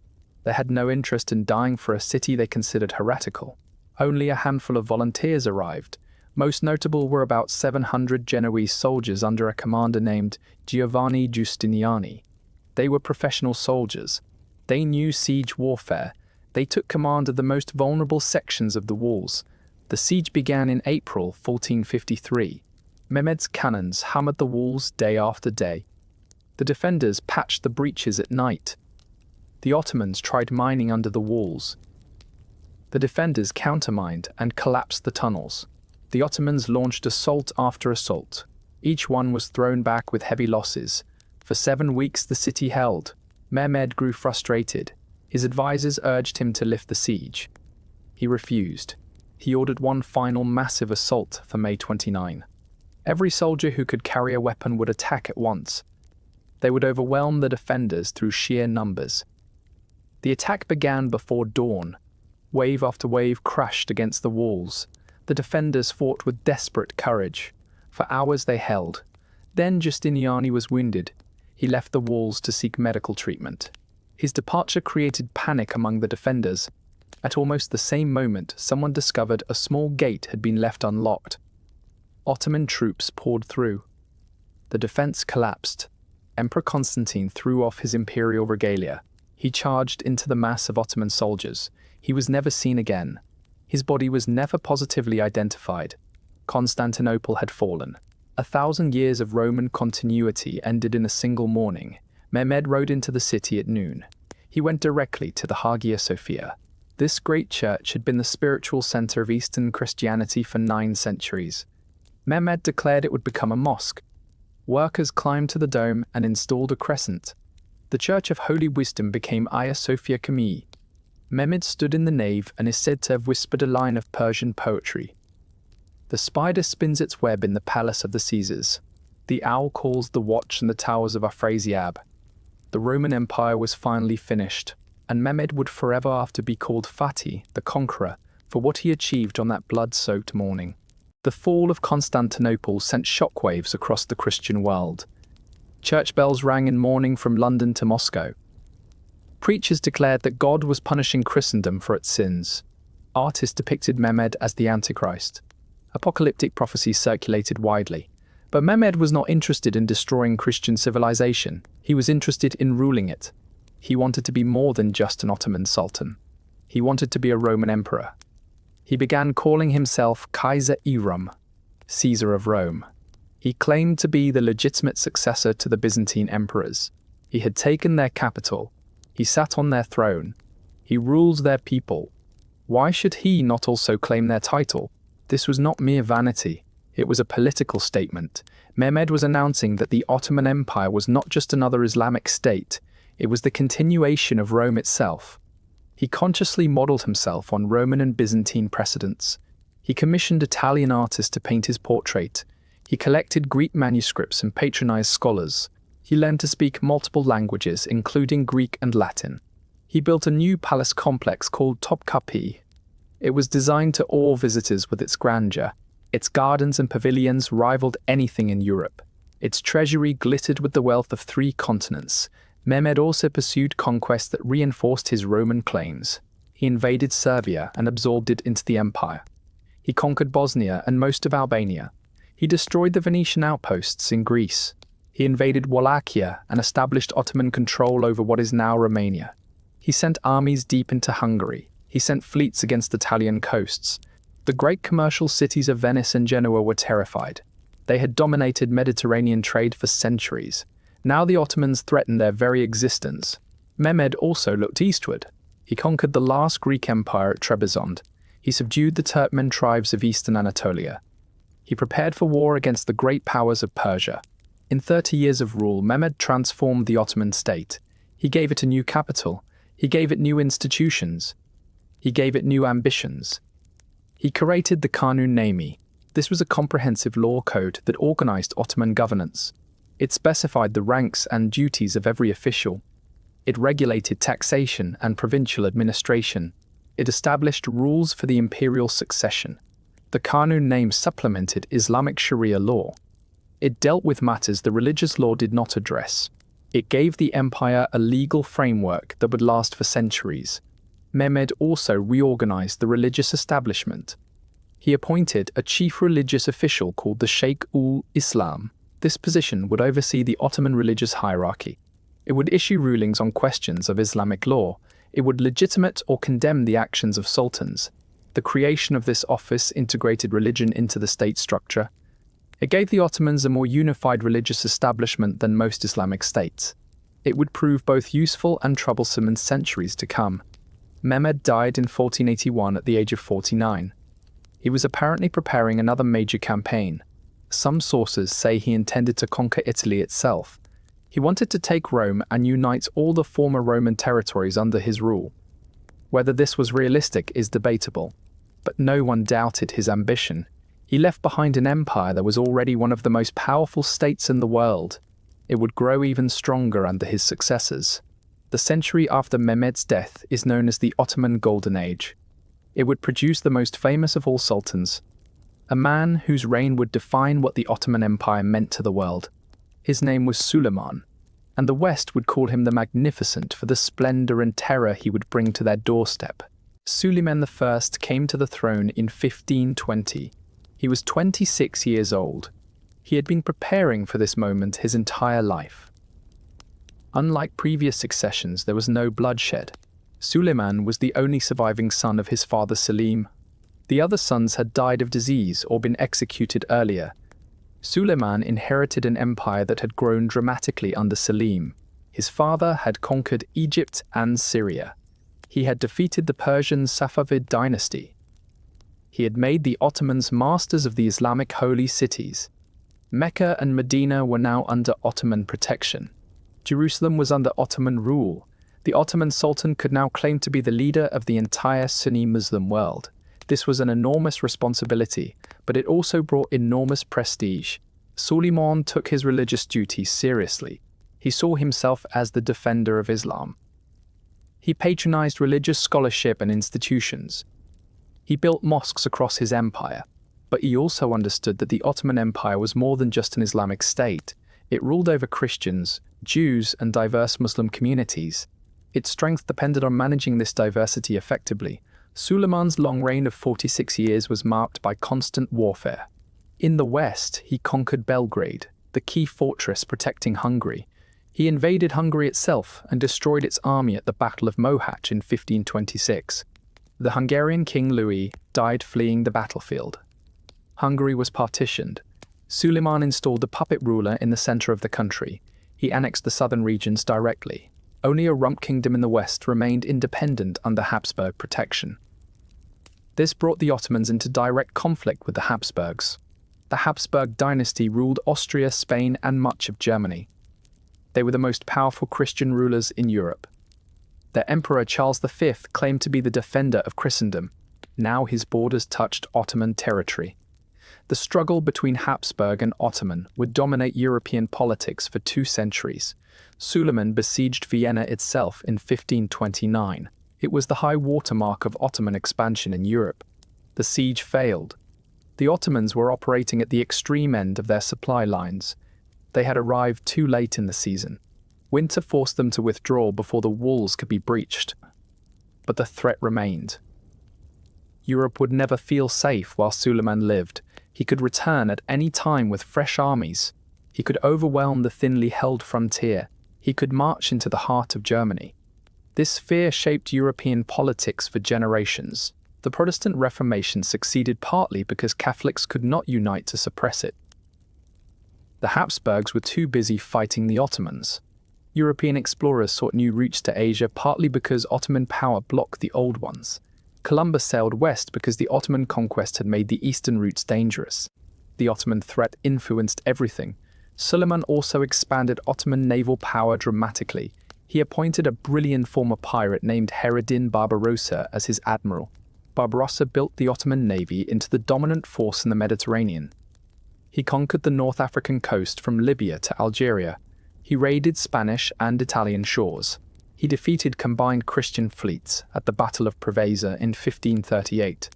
They had no interest in dying for a city they considered heretical. Only a handful of volunteers arrived. Most notable were about 700 Genoese soldiers under a commander named Giovanni Giustiniani. They were professional soldiers. They knew siege warfare. They took command of the most vulnerable sections of the walls. The siege began in April 1453. Mehmed's cannons hammered the walls day after day. The defenders patched the breaches at night. The Ottomans tried mining under the walls. The defenders countermined and collapsed the tunnels. The Ottomans launched assault after assault. Each one was thrown back with heavy losses. For 7 weeks the city held. Mehmed grew frustrated. His advisors urged him to lift the siege. He refused. He ordered one final massive assault for May 29. Every soldier who could carry a weapon would attack at once. They would overwhelm the defenders through sheer numbers. The attack began before dawn. Wave after wave crashed against the walls. The defenders fought with desperate courage. For hours they held. Then Giustiniani was wounded. He left the walls to seek medical treatment. His departure created panic among the defenders. At almost the same moment, someone discovered a small gate had been left unlocked. Ottoman troops poured through. The defense collapsed. Emperor Constantine threw off his imperial regalia. He charged into the mass of Ottoman soldiers. He was never seen again. His body was never positively identified. Constantinople had fallen. 1,000 years of Roman continuity ended in a single morning. Mehmed rode into the city at noon. He went directly to the Hagia Sophia. This great church had been the spiritual center of Eastern Christianity for 9 centuries. Mehmed declared it would become a mosque. Workers climbed to the dome and installed a crescent. The Church of Holy Wisdom became Hagia Sophia Camii. Mehmed stood in the nave and is said to have whispered a line of Persian poetry. The spider spins its web in the palace of the Caesars. The owl calls the watch in the towers of Afrasiab. The Roman Empire was finally finished, and Mehmed would forever after be called Fatih, the conqueror, for what he achieved on that blood-soaked morning. The fall of Constantinople sent shockwaves across the Christian world. Church bells rang in mourning from London to Moscow. Preachers declared that God was punishing Christendom for its sins. Artists depicted Mehmed as the Antichrist. Apocalyptic prophecies circulated widely. But Mehmed was not interested in destroying Christian civilization. He was interested in ruling it. He wanted to be more than just an Ottoman sultan. He wanted to be a Roman emperor. He began calling himself Kaiser Eerie, Caesar of Rome. He claimed to be the legitimate successor to the Byzantine emperors. He had taken their capital. He sat on their throne. He ruled their people. Why should he not also claim their title? This was not mere vanity. It was a political statement. Mehmed was announcing that the Ottoman Empire was not just another Islamic state, it was the continuation of Rome itself. He consciously modeled himself on Roman and Byzantine precedents. He commissioned Italian artists to paint his portrait. He collected Greek manuscripts and patronized scholars. He learned to speak multiple languages, including Greek and Latin. He built a new palace complex called Topkapi. It was designed to awe visitors with its grandeur. Its gardens and pavilions rivaled anything in Europe. Its treasury glittered with the wealth of 3 continents. Mehmed also pursued conquests that reinforced his Roman claims. He invaded Serbia and absorbed it into the empire. He conquered Bosnia and most of Albania. He destroyed the Venetian outposts in Greece. He invaded Wallachia and established Ottoman control over what is now Romania. He sent armies deep into Hungary. He sent fleets against Italian coasts. The great commercial cities of Venice and Genoa were terrified. They had dominated Mediterranean trade for centuries. Now the Ottomans threatened their very existence. Mehmed also looked eastward. He conquered the last Greek empire at Trebizond. He subdued the Turkmen tribes of eastern Anatolia. He prepared for war against the great powers of Persia. In 30 years of rule, Mehmed transformed the Ottoman state. He gave it a new capital. He gave it new institutions. He gave it new ambitions. He created the Kanun-Name. This was a comprehensive law code that organized Ottoman governance. It specified the ranks and duties of every official. It regulated taxation and provincial administration. It established rules for the imperial succession. The Kanun-Name supplemented Islamic Sharia law. It dealt with matters the religious law did not address. It gave the empire a legal framework that would last for centuries. Mehmed also reorganized the religious establishment. He appointed a chief religious official called the Sheikh-ul-Islam. This position would oversee the Ottoman religious hierarchy. It would issue rulings on questions of Islamic law. It would legitimate or condemn the actions of sultans. The creation of this office integrated religion into the state structure. It gave the Ottomans a more unified religious establishment than most Islamic states. It would prove both useful and troublesome in centuries to come. Mehmed died in 1481 at the age of 49. He was apparently preparing another major campaign. Some sources say he intended to conquer Italy itself. He wanted to take Rome and unite all the former Roman territories under his rule. Whether this was realistic is debatable, but no one doubted his ambition. He left behind an empire that was already one of the most powerful states in the world. It would grow even stronger under his successors. The century after Mehmed's death is known as the Ottoman Golden Age. It would produce the most famous of all sultans, a man whose reign would define what the Ottoman Empire meant to the world. His name was Suleiman, and the West would call him the Magnificent for the splendor and terror he would bring to their doorstep. Suleiman I came to the throne in 1520. He was 26 years old. He had been preparing for this moment his entire life. Unlike previous successions, there was no bloodshed. Suleiman was the only surviving son of his father Selim. The other sons had died of disease or been executed earlier. Suleiman inherited an empire that had grown dramatically under Selim. His father had conquered Egypt and Syria. He had defeated the Persian Safavid dynasty. He had made the Ottomans masters of the Islamic holy cities. Mecca and Medina were now under Ottoman protection. Jerusalem was under Ottoman rule. The Ottoman Sultan could now claim to be the leader of the entire Sunni Muslim world. This was an enormous responsibility, but it also brought enormous prestige. Suleiman took his religious duties seriously. He saw himself as the defender of Islam. He patronized religious scholarship and institutions. He built mosques across his empire, but he also understood that the Ottoman Empire was more than just an Islamic state. It ruled over Christians, Jews, and diverse Muslim communities. Its strength depended on managing this diversity effectively. Suleiman's long reign of 46 years was marked by constant warfare. In the west, he conquered Belgrade, the key fortress protecting Hungary. He invaded Hungary itself and destroyed its army at the Battle of Mohacs in 1526. The Hungarian King Louis died fleeing the battlefield. Hungary was partitioned. Suleiman installed a puppet ruler in the center of the country. He annexed the southern regions directly. Only a rump kingdom in the west remained independent under Habsburg protection. This brought the Ottomans into direct conflict with the Habsburgs. The Habsburg dynasty ruled Austria, Spain, and much of Germany. They were the most powerful Christian rulers in Europe. Their emperor Charles V claimed to be the defender of Christendom. Now his borders touched Ottoman territory. The struggle between Habsburg and Ottoman would dominate European politics for 2 centuries. Suleiman besieged Vienna itself in 1529. It was the high watermark of Ottoman expansion in Europe. The siege failed. The Ottomans were operating at the extreme end of their supply lines. They had arrived too late in the season. Winter forced them to withdraw before the walls could be breached. But the threat remained. Europe would never feel safe while Suleiman lived. He could return at any time with fresh armies. He could overwhelm the thinly held frontier. He could march into the heart of Germany. This fear shaped European politics for generations. The Protestant Reformation succeeded partly because Catholics could not unite to suppress it. The Habsburgs were too busy fighting the Ottomans. European explorers sought new routes to Asia partly because Ottoman power blocked the old ones. Columbus sailed west because the Ottoman conquest had made the eastern routes dangerous. The Ottoman threat influenced everything. Suleiman also expanded Ottoman naval power dramatically. He appointed a brilliant former pirate named Hereddin Barbarossa as his admiral. Barbarossa built the Ottoman navy into the dominant force in the Mediterranean. He conquered the North African coast from Libya to Algeria. He raided Spanish and Italian shores. He defeated combined Christian fleets at the Battle of Preveza in 1538.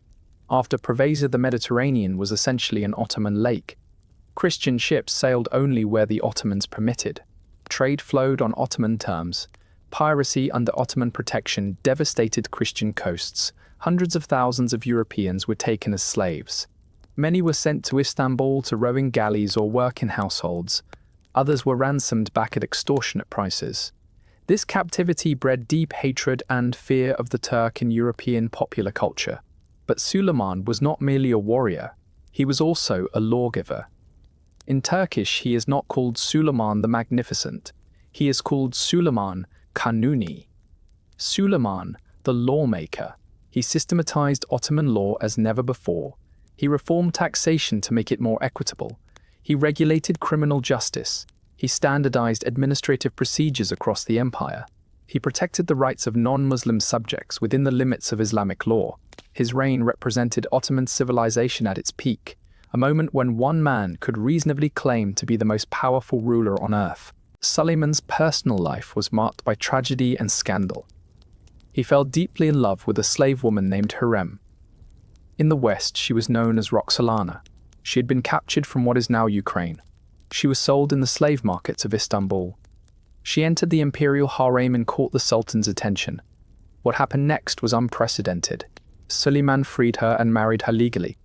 After Preveza, the Mediterranean was essentially an Ottoman lake. Christian ships sailed only where the Ottomans permitted. Trade flowed on Ottoman terms. Piracy under Ottoman protection devastated Christian coasts. Hundreds of thousands of Europeans were taken as slaves. Many were sent to Istanbul to row in galleys or work in households. Others were ransomed back at extortionate prices. This captivity bred deep hatred and fear of the Turk in European popular culture. But Suleiman was not merely a warrior, he was also a lawgiver. In Turkish, he is not called Suleiman the Magnificent, he is called Suleiman Kanuni. Suleiman, the lawmaker. He systematized Ottoman law as never before. He reformed taxation to make it more equitable. He regulated criminal justice. He standardized administrative procedures across the empire. He protected the rights of non-Muslim subjects within the limits of Islamic law. His reign represented Ottoman civilization at its peak, a moment when one man could reasonably claim to be the most powerful ruler on earth. Suleiman's personal life was marked by tragedy and scandal. He fell deeply in love with a slave woman named Hurrem. In the West, she was known as Roxolana. She had been captured from what is now Ukraine. She was sold in the slave markets of Istanbul. She entered the imperial harem and caught the Sultan's attention. What happened next was unprecedented. Suleiman freed her and married her legally.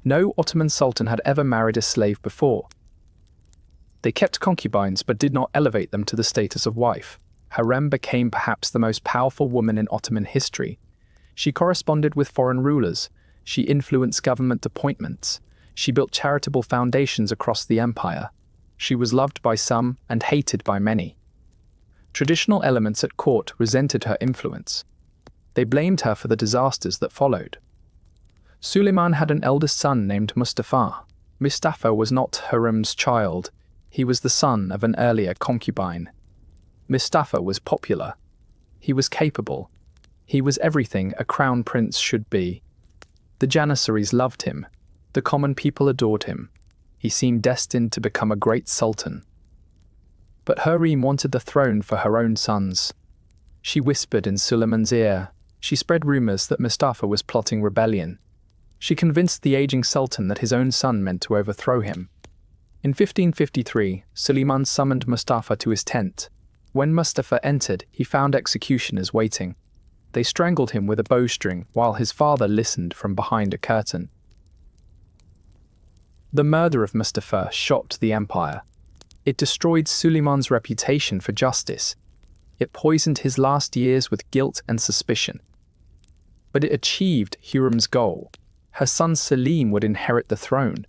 No Ottoman Sultan had ever married a slave before. They kept concubines but did not elevate them to the status of wife. Hurrem became perhaps the most powerful woman in Ottoman history. She corresponded with foreign rulers. She influenced government appointments. She built charitable foundations across the empire. She was loved by some and hated by many. Traditional elements at court resented her influence. They blamed her for the disasters that followed. Suleiman had an eldest son named Mustafa. Mustafa was not Hurrem's child. He was the son of an earlier concubine. Mustafa was popular. He was capable. He was everything a crown prince should be. The Janissaries loved him. The common people adored him. He seemed destined to become a great sultan. But Hurrem wanted the throne for her own sons. She whispered in Suleiman's ear. She spread rumors that Mustafa was plotting rebellion. She convinced the aging sultan that his own son meant to overthrow him. In 1553, Suleiman summoned Mustafa to his tent. When Mustafa entered, he found executioners waiting. They strangled him with a bowstring while his father listened from behind a curtain. The murder of Mustafa shocked the empire. It destroyed Suleiman's reputation for justice. It poisoned his last years with guilt and suspicion. But it achieved Hurrem's goal. Her son Selim would inherit the throne.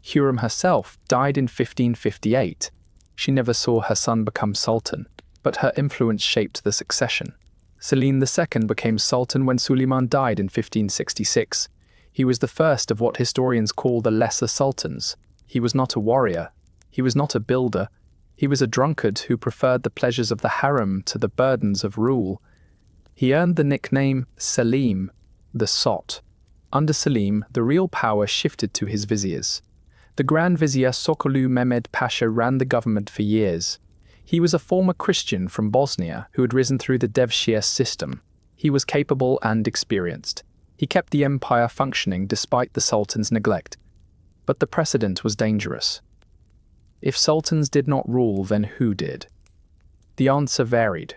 Hurrem herself died in 1558. She never saw her son become sultan, but her influence shaped the succession. Selim II became sultan when Suleiman died in 1566. He was the first of what historians call the lesser sultans. He was not a warrior. He was not a builder. He was a drunkard who preferred the pleasures of the harem to the burdens of rule. He earned the nickname Selim, the sot. Under Selim, the real power shifted to his viziers. The Grand Vizier Sokolu Mehmed Pasha ran the government for years. He was a former Christian from Bosnia who had risen through the Devshir system. He was capable and experienced. He kept the empire functioning despite the sultan's neglect. But the precedent was dangerous. If sultans did not rule, then who did? The answer varied.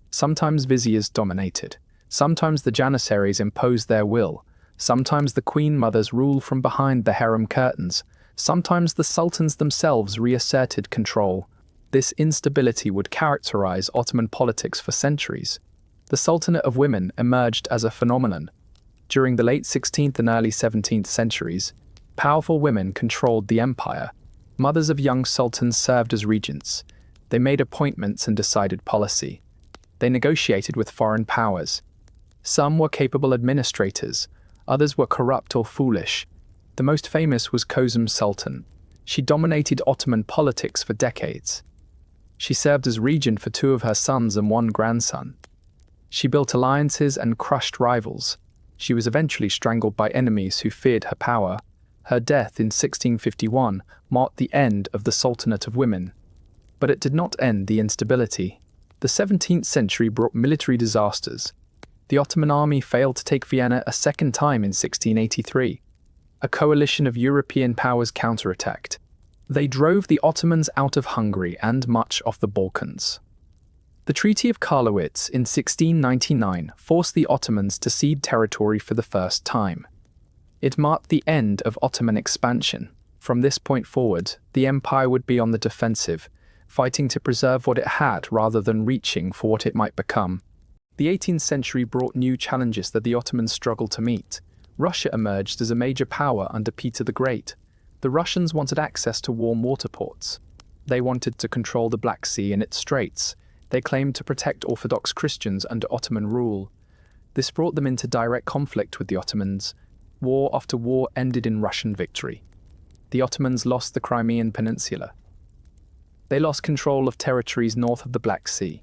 Sometimes viziers dominated. Sometimes the janissaries imposed their will. Sometimes the queen mothers ruled from behind the harem curtains. Sometimes the sultans themselves reasserted control. This instability would characterize Ottoman politics for centuries. The Sultanate of Women emerged as a phenomenon. During the late 16th and early 17th centuries, powerful women controlled the empire. Mothers of young sultans served as regents. They made appointments and decided policy. They negotiated with foreign powers. Some were capable administrators, others were corrupt or foolish. The most famous was Kozum Sultan. She dominated Ottoman politics for decades. She served as regent for 2 of her sons and 1 grandson. She built alliances and crushed rivals. She was eventually strangled by enemies who feared her power. Her death in 1651 marked the end of the Sultanate of Women. But it did not end the instability. The 17th century brought military disasters. The Ottoman army failed to take Vienna a second time in 1683. A coalition of European powers counterattacked. They drove the Ottomans out of Hungary and much of the Balkans. The Treaty of Karlowitz in 1699 forced the Ottomans to cede territory for the first time. It marked the end of Ottoman expansion. From this point forward, the empire would be on the defensive, fighting to preserve what it had rather than reaching for what it might become. The 18th century brought new challenges that the Ottomans struggled to meet. Russia emerged as a major power under Peter the Great. The Russians wanted access to warm water ports. They wanted to control the Black Sea and its straits. They claimed to protect Orthodox Christians under Ottoman rule. This brought them into direct conflict with the Ottomans. War after war ended in Russian victory. The Ottomans lost the Crimean Peninsula. They lost control of territories north of the Black Sea.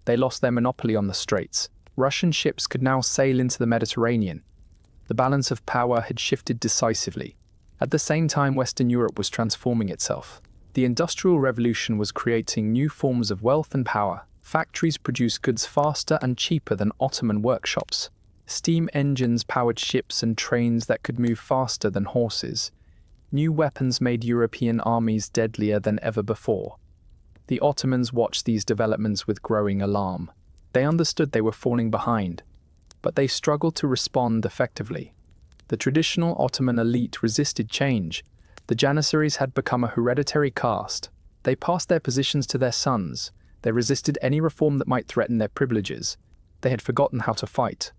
They lost their monopoly on the straits. Russian ships could now sail into the Mediterranean. The balance of power had shifted decisively. At the same time, Western Europe was transforming itself. The Industrial Revolution was creating new forms of wealth and power. Factories produced goods faster and cheaper than Ottoman workshops. Steam engines powered ships and trains that could move faster than horses. New weapons made European armies deadlier than ever before. The Ottomans watched these developments with growing alarm. They understood they were falling behind, but they struggled to respond effectively. The traditional Ottoman elite resisted change. The Janissaries had become a hereditary caste. They passed their positions to their sons. They resisted any reform that might threaten their privileges. They had forgotten how to fight.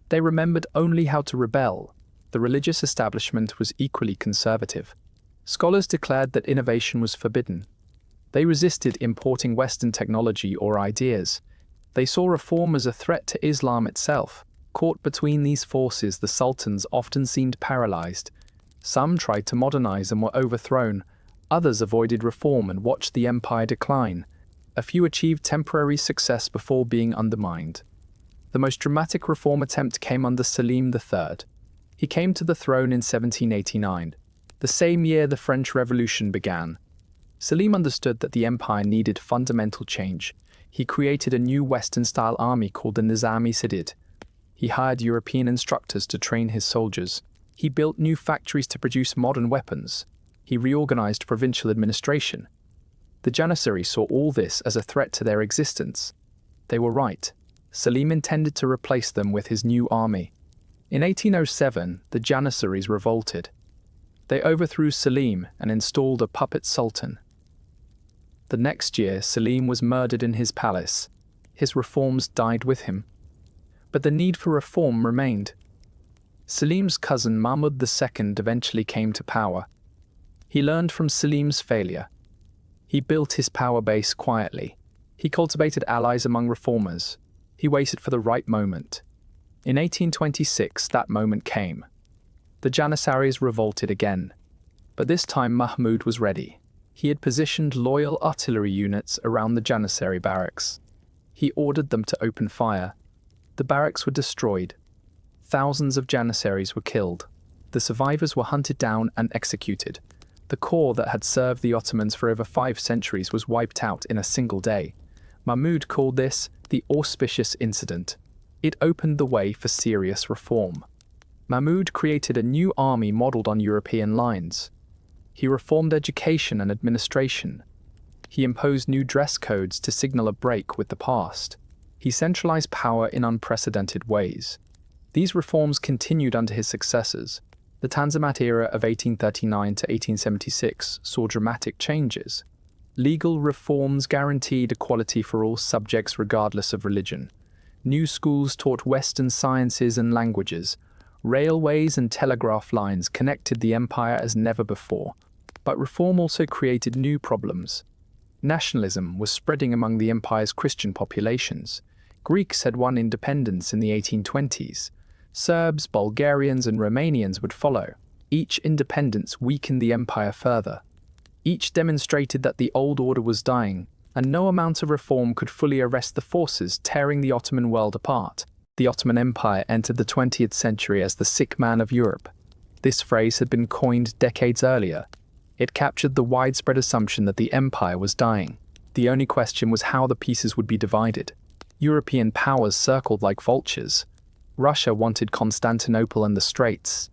They remembered only how to rebel. The religious establishment was equally conservative. Scholars declared that innovation was forbidden. They resisted importing Western technology or ideas. They saw reform as a threat to Islam itself. Caught between these forces, the sultans often seemed paralyzed. Some tried to modernize and were overthrown. Others avoided reform and watched the empire decline. A few achieved temporary success before being undermined. The most dramatic reform attempt came under Selim III. He came to the throne in 1789, the same year the French Revolution began. Selim understood that the empire needed fundamental change. He created a new Western-style army called the Nizami-Sidid. He hired European instructors to train his soldiers. He built new factories to produce modern weapons. He reorganized provincial administration. The Janissaries saw all this as a threat to their existence. They were right. Selim intended to replace them with his new army. In 1807, the Janissaries revolted. They overthrew Selim and installed a puppet sultan. The next year, Selim was murdered in his palace. His reforms died with him. But the need for reform remained. Selim's cousin Mahmud II eventually came to power. He learned from Selim's failure. He built his power base quietly. He cultivated allies among reformers. He waited for the right moment. In 1826, that moment came. The Janissaries revolted again. But this time Mahmud was ready. He had positioned loyal artillery units around the Janissary barracks. He ordered them to open fire. The barracks were destroyed. Thousands of Janissaries were killed. The survivors were hunted down and executed. The corps that had served the Ottomans for over 5 centuries was wiped out in a single day. Mahmud called this the auspicious incident. It opened the way for serious reform. Mahmud created a new army modeled on European lines. He reformed education and administration. He imposed new dress codes to signal a break with the past. He centralized power in unprecedented ways. These reforms continued under his successors. The Tanzimat era of 1839 to 1876 saw dramatic changes. Legal reforms guaranteed equality for all subjects regardless of religion. New schools taught Western sciences and languages. Railways and telegraph lines connected the empire as never before. But reform also created new problems. Nationalism was spreading among the empire's Christian populations. Greeks had won independence in the 1820s. Serbs, Bulgarians, and Romanians would follow. Each independence weakened the empire further. Each demonstrated that the old order was dying, and no amount of reform could fully arrest the forces tearing the Ottoman world apart. The Ottoman Empire entered the 20th century as the sick man of Europe. This phrase had been coined decades earlier. It captured the widespread assumption that the empire was dying. The only question was how the pieces would be divided. European powers circled like vultures. Russia wanted Constantinople and the Straits.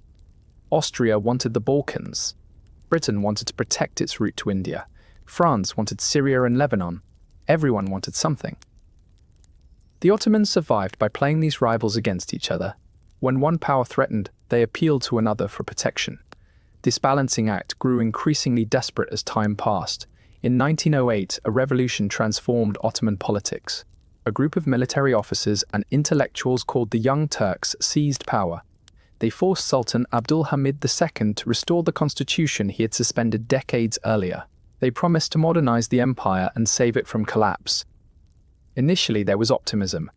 Austria wanted the Balkans. Britain wanted to protect its route to India. France wanted Syria and Lebanon. Everyone wanted something. The Ottomans survived by playing these rivals against each other. When one power threatened, they appealed to another for protection. This balancing act grew increasingly desperate as time passed. In 1908, a revolution transformed Ottoman politics. A group of military officers and intellectuals called the Young Turks seized power. They forced Sultan Abdul Hamid II to restore the constitution he had suspended decades earlier. They promised to modernize the empire and save it from collapse. Initially, there was optimism.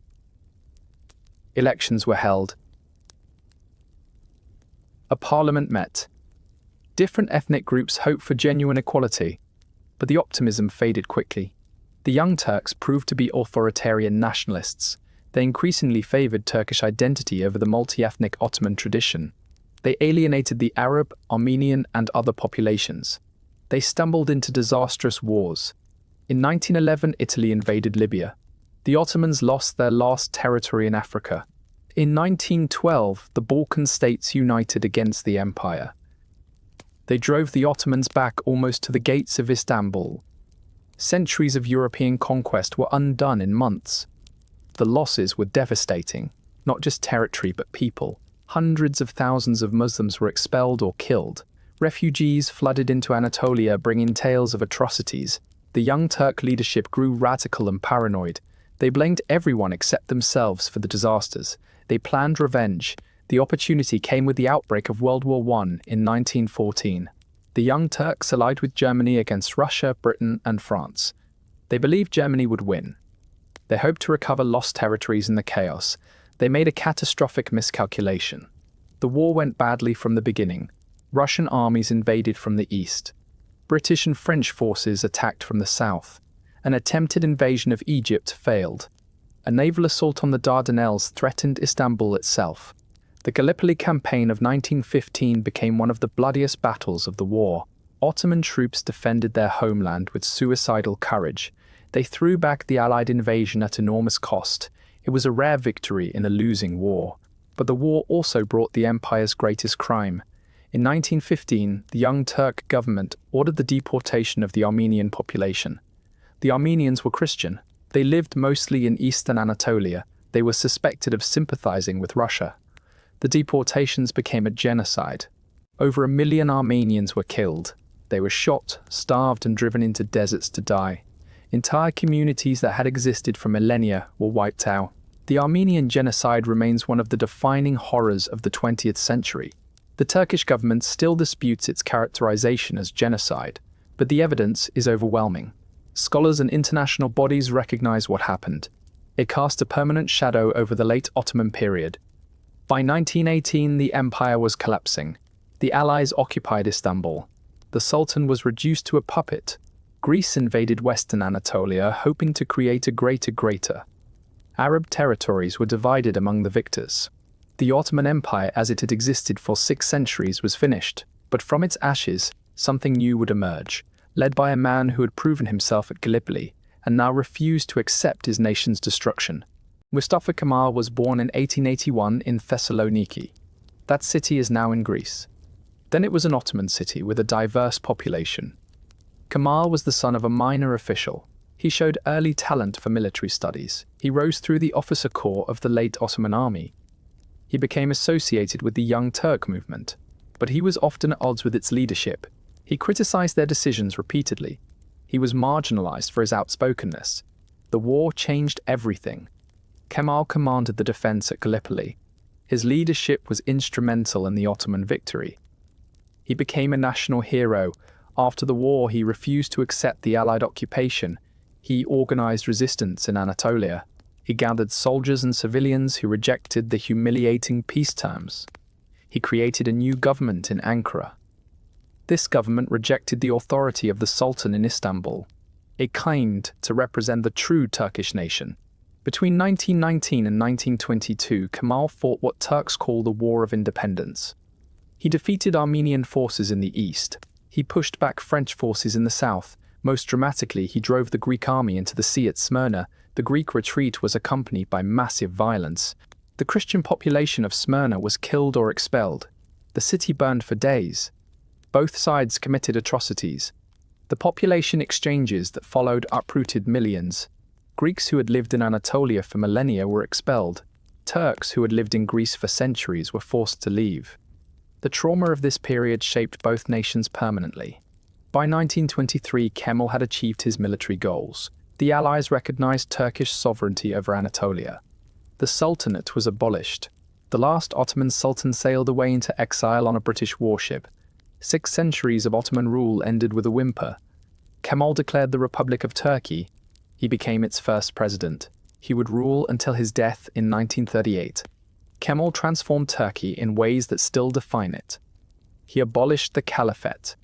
Elections were held. A parliament met. Different ethnic groups hoped for genuine equality, but the optimism faded quickly. The Young Turks proved to be authoritarian nationalists. They increasingly favored Turkish identity over the multi-ethnic Ottoman tradition. They alienated the Arab, Armenian, and other populations. They stumbled into disastrous wars. In 1911, Italy invaded Libya. The Ottomans lost their last territory in Africa. In 1912, the Balkan states united against the empire. They drove the Ottomans back almost to the gates of Istanbul. Centuries of European conquest were undone in months. The losses were devastating, not just territory but people. Hundreds of thousands of Muslims were expelled or killed. Refugees flooded into Anatolia, bringing tales of atrocities. The Young Turk leadership grew radical and paranoid. They blamed everyone except themselves for the disasters. They planned revenge. The opportunity came with the outbreak of World War I in 1914. The Young Turks allied with Germany against Russia, Britain, and France. They believed Germany would win. They hoped to recover lost territories in the chaos. They made a catastrophic miscalculation. The war went badly from the beginning. Russian armies invaded from the east. British and French forces attacked from the south. An attempted invasion of Egypt failed. A naval assault on the Dardanelles threatened Istanbul itself. The Gallipoli campaign of 1915 became one of the bloodiest battles of the war. Ottoman troops defended their homeland with suicidal courage. They threw back the Allied invasion at enormous cost. It was a rare victory in a losing war. But the war also brought the empire's greatest crime. In 1915, the Young Turk government ordered the deportation of the Armenian population. The Armenians were Christian. They lived mostly in eastern Anatolia. They were suspected of sympathizing with Russia. The deportations became a genocide. Over 1 million Armenians were killed. They were shot, starved, and driven into deserts to die. Entire communities that had existed for millennia were wiped out. The Armenian genocide remains one of the defining horrors of the 20th century. The Turkish government still disputes its characterization as genocide, but the evidence is overwhelming. Scholars and international bodies recognize what happened. It cast a permanent shadow over the late Ottoman period. By 1918, the empire was collapsing. The Allies occupied Istanbul. The Sultan was reduced to a puppet. Greece invaded Western Anatolia, hoping to create a greater. Arab territories were divided among the victors. The Ottoman Empire, as it had existed for 6 centuries, was finished, but from its ashes, something new would emerge, led by a man who had proven himself at Gallipoli and now refused to accept his nation's destruction. Mustafa Kemal was born in 1881 in Thessaloniki. That city is now in Greece. Then it was an Ottoman city with a diverse population. Kemal was the son of a minor official. He showed early talent for military studies. He rose through the officer corps of the late Ottoman army. He became associated with the Young Turk movement, but he was often at odds with its leadership. He criticized their decisions repeatedly. He was marginalized for his outspokenness. The war changed everything. Kemal commanded the defense at Gallipoli. His leadership was instrumental in the Ottoman victory. He became a national hero. After the war, he refused to accept the Allied occupation. He organized resistance in Anatolia. He gathered soldiers and civilians who rejected the humiliating peace terms. He created a new government in Ankara. This government rejected the authority of the Sultan in Istanbul. It claimed to represent the true Turkish nation. Between 1919 and 1922, Kemal fought what Turks call the War of Independence. He defeated Armenian forces in the east. He pushed back French forces in the south. Most dramatically, he drove the Greek army into the sea at Smyrna. The Greek retreat was accompanied by massive violence. The Christian population of Smyrna was killed or expelled. The city burned for days. Both sides committed atrocities. The population exchanges that followed uprooted millions. Greeks who had lived in Anatolia for millennia were expelled. Turks who had lived in Greece for centuries were forced to leave. The trauma of this period shaped both nations permanently. By 1923, Kemal had achieved his military goals. The Allies recognized Turkish sovereignty over Anatolia. The Sultanate was abolished. The last Ottoman Sultan sailed away into exile on a British warship. 6 centuries of Ottoman rule ended with a whimper. Kemal declared the Republic of Turkey. He became its first president. He would rule until his death in 1938. Kemal transformed Turkey in ways that still define it. He abolished the caliphate.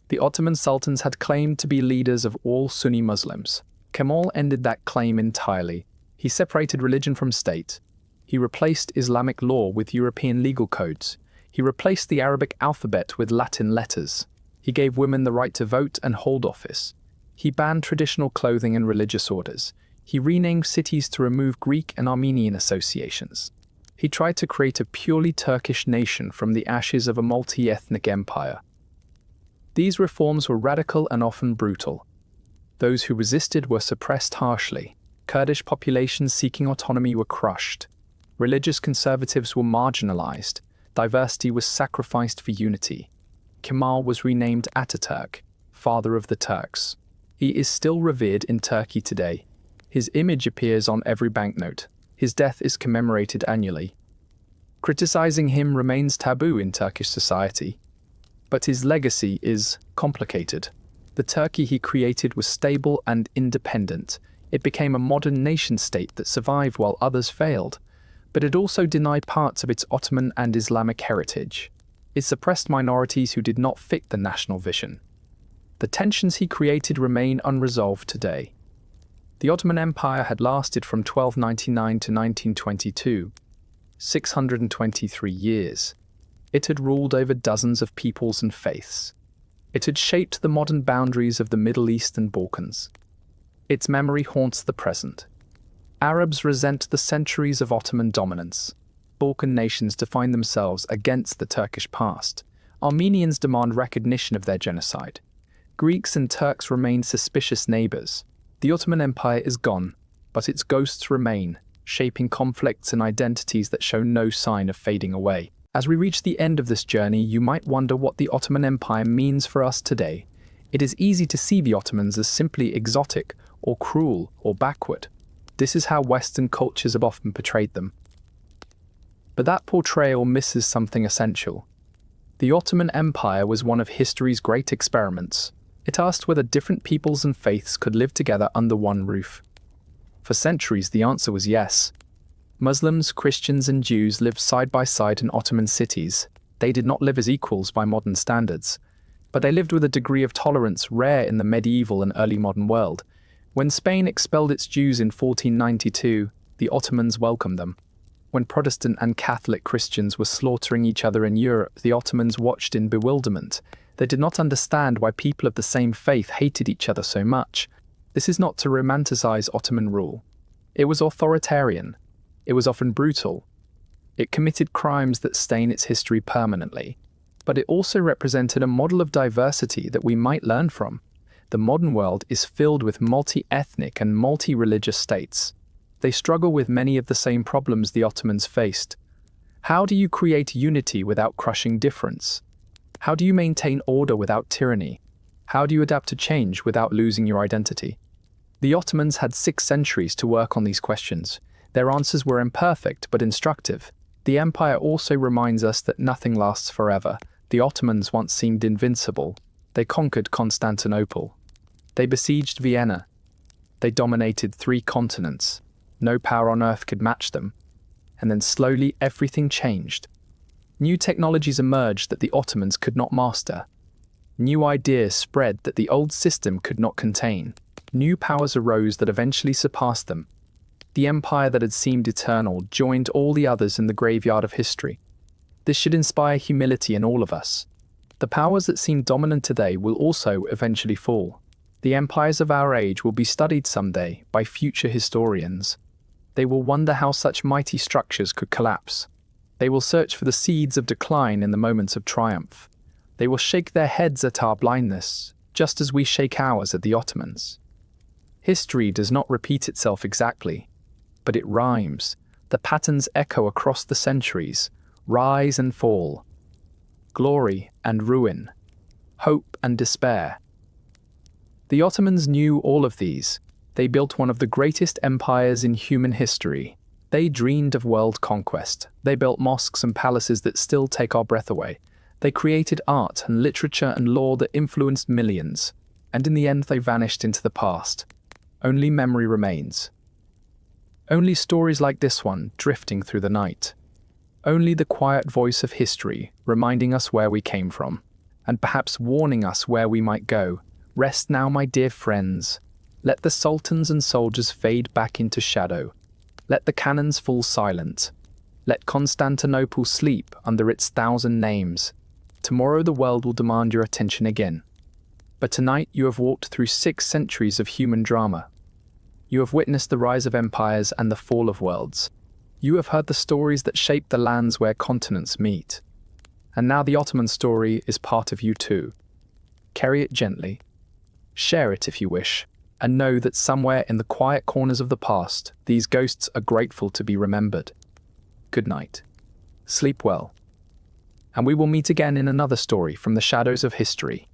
The Ottoman sultans had claimed to be leaders of all Sunni Muslims. Kemal ended that claim entirely. He separated religion from state. He replaced Islamic law with European legal codes. He replaced the Arabic alphabet with Latin letters. He gave women the right to vote and hold office. He banned traditional clothing and religious orders. He renamed cities to remove Greek and Armenian associations. He tried to create a purely Turkish nation from the ashes of a multi-ethnic empire. These reforms were radical and often brutal. Those who resisted were suppressed harshly. Kurdish populations seeking autonomy were crushed. Religious conservatives were marginalized. Diversity was sacrificed for unity. Kemal was renamed Ataturk, father of the Turks. He is still revered in Turkey today. His image appears on every banknote. His death is commemorated annually. Criticizing him remains taboo in Turkish society. But his legacy is complicated. The Turkey he created was stable and independent. It became a modern nation-state that survived while others failed. But it also denied parts of its Ottoman and Islamic heritage. It suppressed minorities who did not fit the national vision. The tensions he created remain unresolved today. The Ottoman Empire had lasted from 1299 to 1922, 623 years. It had ruled over dozens of peoples and faiths. It had shaped the modern boundaries of the Middle East and Balkans. Its memory haunts the present. Arabs resent the centuries of Ottoman dominance. Balkan nations define themselves against the Turkish past. Armenians demand recognition of their genocide. Greeks and Turks remain suspicious neighbors. The Ottoman Empire is gone, but its ghosts remain, shaping conflicts and identities that show no sign of fading away. As we reach the end of this journey, you might wonder what the Ottoman Empire means for us today. It is easy to see the Ottomans as simply exotic, or cruel, or backward. This is how Western cultures have often portrayed them. But that portrayal misses something essential. The Ottoman Empire was one of history's great experiments. It asked whether different peoples and faiths could live together under one roof. For centuries, the answer was yes. Muslims, Christians, and Jews lived side by side in Ottoman cities. They did not live as equals by modern standards, but they lived with a degree of tolerance rare in the medieval and early modern world. When Spain expelled its Jews in 1492, the Ottomans welcomed them. When Protestant and Catholic Christians were slaughtering each other in Europe, the Ottomans watched in bewilderment. They did not understand why people of the same faith hated each other so much. This is not to romanticize Ottoman rule. It was authoritarian. It was often brutal. It committed crimes that stain its history permanently. But it also represented a model of diversity that we might learn from. The modern world is filled with multi-ethnic and multi-religious states. They struggle with many of the same problems the Ottomans faced. How do you create unity without crushing difference? How do you maintain order without tyranny? How do you adapt to change without losing your identity? The Ottomans had 6 centuries to work on these questions. Their answers were imperfect but instructive. The empire also reminds us that nothing lasts forever. The Ottomans once seemed invincible. They conquered Constantinople. They besieged Vienna. They dominated 3 continents. No power on earth could match them. And then slowly everything changed. New technologies emerged that the Ottomans could not master. New ideas spread that the old system could not contain. New powers arose that eventually surpassed them. The empire that had seemed eternal joined all the others in the graveyard of history. This should inspire humility in all of us. The powers that seem dominant today will also eventually fall. The empires of our age will be studied someday by future historians. They will wonder how such mighty structures could collapse. They will search for the seeds of decline in the moments of triumph. They will shake their heads at our blindness, just as we shake ours at the Ottomans. History does not repeat itself exactly, but it rhymes. The patterns echo across the centuries, rise and fall, glory and ruin, hope and despair. The Ottomans knew all of these. They built one of the greatest empires in human history. They dreamed of world conquest. They built mosques and palaces that still take our breath away. They created art and literature and law that influenced millions. And in the end, they vanished into the past. Only memory remains. Only stories like this one drifting through the night. Only the quiet voice of history reminding us where we came from, and perhaps warning us where we might go. Rest now, my dear friends. Let the sultans and soldiers fade back into shadow. Let the cannons fall silent. Let Constantinople sleep under its 1,000 names. Tomorrow the world will demand your attention again. But tonight you have walked through 6 centuries of human drama. You have witnessed the rise of empires and the fall of worlds. You have heard the stories that shape the lands where continents meet. And now the Ottoman story is part of you too. Carry it gently. Share it if you wish. And know that somewhere in the quiet corners of the past, these ghosts are grateful to be remembered. Good night. Sleep well. And we will meet again in another story from the shadows of history.